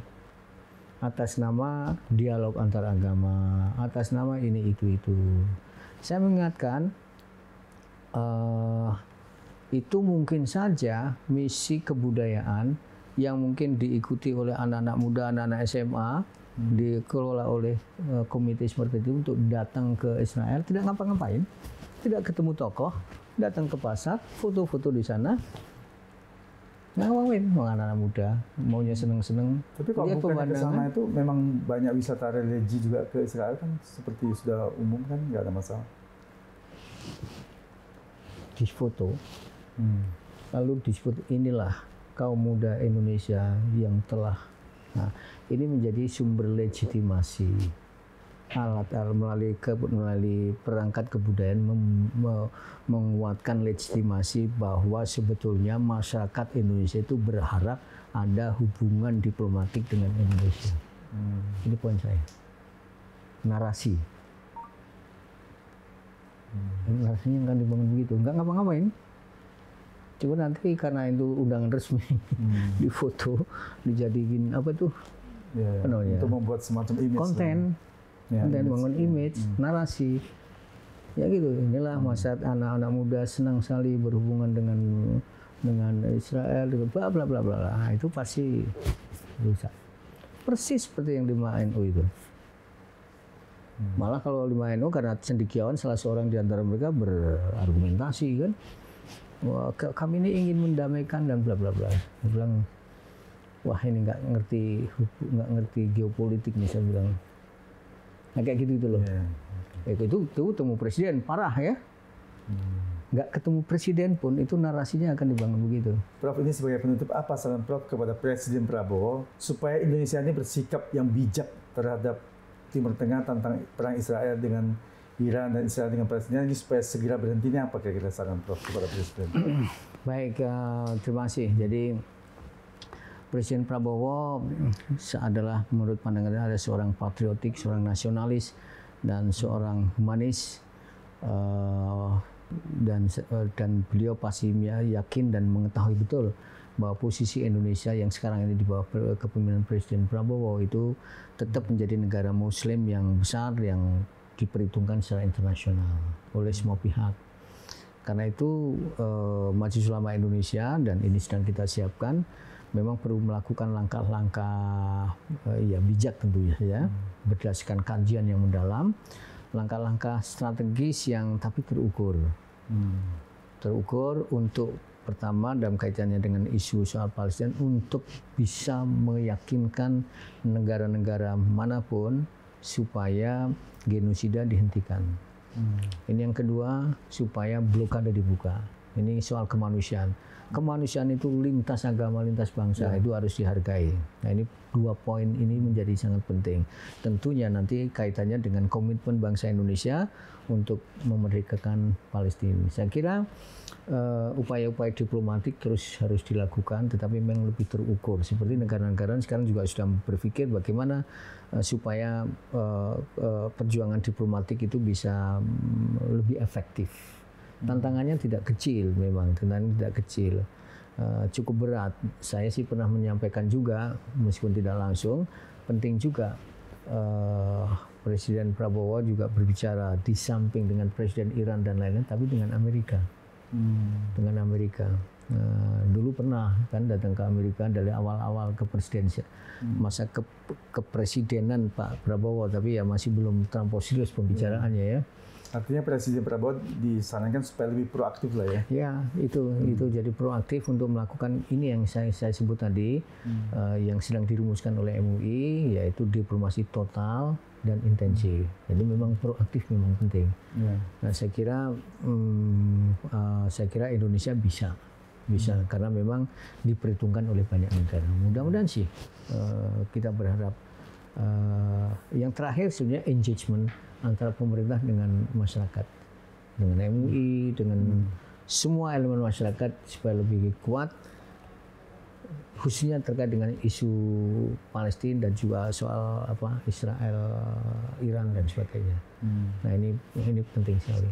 S1: Atas nama dialog antar agama, atas nama ini itu. Saya mengingatkan itu mungkin saja misi kebudayaan yang mungkin diikuti oleh anak-anak muda, anak-anak SMA, dikelola oleh komite seperti itu untuk datang ke Israel, tidak ngapa-ngapain, tidak ketemu tokoh, datang ke pasar, foto-foto di sana. Ngawain anak-anak muda maunya seneng-seneng.
S2: Tapi kalau bukan ke sana itu memang banyak wisata religi juga ke Israel kan, seperti sudah umum kan, nggak ada masalah.
S1: Difoto, lalu disebut inilah kaum muda Indonesia yang telah. Nah, ini menjadi sumber legitimasi. Alat melalui perangkat kebudayaan menguatkan legitimasi bahwa sebetulnya masyarakat Indonesia itu berharap ada hubungan diplomatik dengan Indonesia. Ini poin saya. Narasi. Narasinya akan dibangun begitu. Enggak ngapa-ngapain. Cuma nanti karena itu undangan resmi, difoto, dijadiin apa tuh?
S2: Ya, untuk membuat semacam image.
S1: Konten. Dan bangun image, narasi, ya gitu. Inilah masa anak-anak muda senang sekali berhubungan dengan Israel, bla bla bla bla. Nah, itu pasti rusak. Persis seperti yang di MANU itu. Malah kalau di MANU karena cendekiawan salah seorang di antara mereka berargumentasi kan, wah, kami ini ingin mendamaikan dan bla bla bla. Saya bilang, wah ini nggak ngerti geopolitik nih, saya bilang. Nah, kayak gitu loh. Itu temu presiden parah ya. Nggak ketemu presiden pun itu narasinya akan dibangun begitu.
S2: Prof, ini sebagai penutup, apa saran Prof kepada Presiden Prabowo supaya Indonesia ini bersikap yang bijak terhadap Timur Tengah tentang perang Israel dengan Iran dan Israel dengan Palestina ini supaya segera berhenti? Ini apa kira-kira saran Prof kepada Presiden?
S1: Baik, terima kasih. Jadi Presiden Prabowo adalah menurut pandangan ada seorang patriotik, seorang nasionalis, dan seorang humanis, dan beliau pasti yakin dan mengetahui betul bahwa posisi Indonesia yang sekarang ini di bawah kepemimpinan Presiden Prabowo itu tetap menjadi negara Muslim yang besar yang diperhitungkan secara internasional oleh semua pihak. Karena itu Majelis Ulama Indonesia, dan ini sedang kita siapkan, memang perlu melakukan langkah-langkah ya bijak tentunya ya, berdasarkan kajian yang mendalam, langkah-langkah strategis yang tapi terukur. Terukur untuk pertama dalam kaitannya dengan isu soal Palestina untuk bisa meyakinkan negara-negara manapun supaya genosida dihentikan. Ini yang kedua, supaya blokade dibuka. Ini soal kemanusiaan. Kemanusiaan itu lintas agama, lintas bangsa, itu harus dihargai. Nah, ini dua poin ini menjadi sangat penting. Tentunya nanti kaitannya dengan komitmen bangsa Indonesia untuk memerdekakan Palestina. Saya kira upaya-upaya diplomatik terus harus dilakukan, tetapi memang lebih terukur. Seperti negara-negara sekarang juga sudah berpikir bagaimana supaya perjuangan diplomatik itu bisa lebih efektif. Tantangannya tidak kecil, memang tantangannya tidak kecil, cukup berat. Saya sih pernah menyampaikan juga, meskipun tidak langsung, penting juga Presiden Prabowo juga berbicara di samping dengan Presiden Iran dan lain-lain, tapi dengan Amerika. Dengan Amerika. Dulu pernah kan datang ke Amerika dari awal-awal kepresidenan, masa kepresidenan Pak Prabowo, tapi ya masih belum terlampau serius pembicaraannya ya.
S2: Artinya Presiden Prabowo disarankan supaya lebih proaktif lah ya? Ya,
S1: itu jadi proaktif untuk melakukan ini yang saya sebut tadi, yang sedang dirumuskan oleh MUI, yaitu diplomasi total dan intensif. Jadi memang proaktif memang penting. Nah, saya kira Indonesia bisa karena memang diperhitungkan oleh banyak negara. Mudah-mudahan sih kita berharap. Yang terakhir sebenarnya engagement antara pemerintah dengan masyarakat, dengan MUI, dengan semua elemen masyarakat supaya lebih kuat, khususnya terkait dengan isu Palestina dan juga soal Israel, Iran dan sebagainya. Nah ini penting sekali.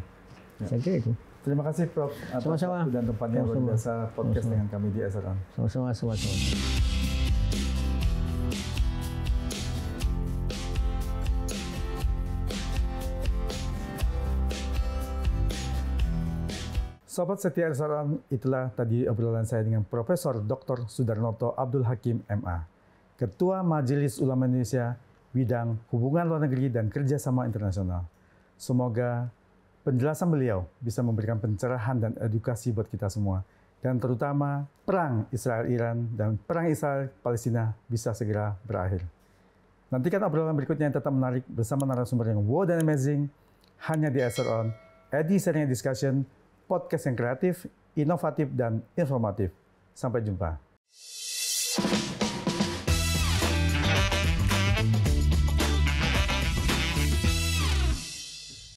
S1: Saya kira itu.
S2: Terima kasih Prof. atas
S1: Sama-sama.
S2: waktu dan tempatnya luar biasa podcast dengan kami di SRON.
S1: Sama-sama.
S2: Sobat setia SRON, itulah tadi obrolan saya dengan Profesor Dr. Sudarnoto Abdul Hakim MA, Ketua Majelis Ulama Indonesia bidang Hubungan Luar Negeri dan Kerjasama Internasional. Semoga penjelasan beliau bisa memberikan pencerahan dan edukasi buat kita semua, dan terutama perang Israel-Iran dan perang Israel-Palestina bisa segera berakhir. Nantikan obrolan berikutnya yang tetap menarik bersama narasumber yang wow dan amazing hanya di SRON, Edi Sharing Discussion, podcast yang kreatif, inovatif, dan informatif. Sampai jumpa.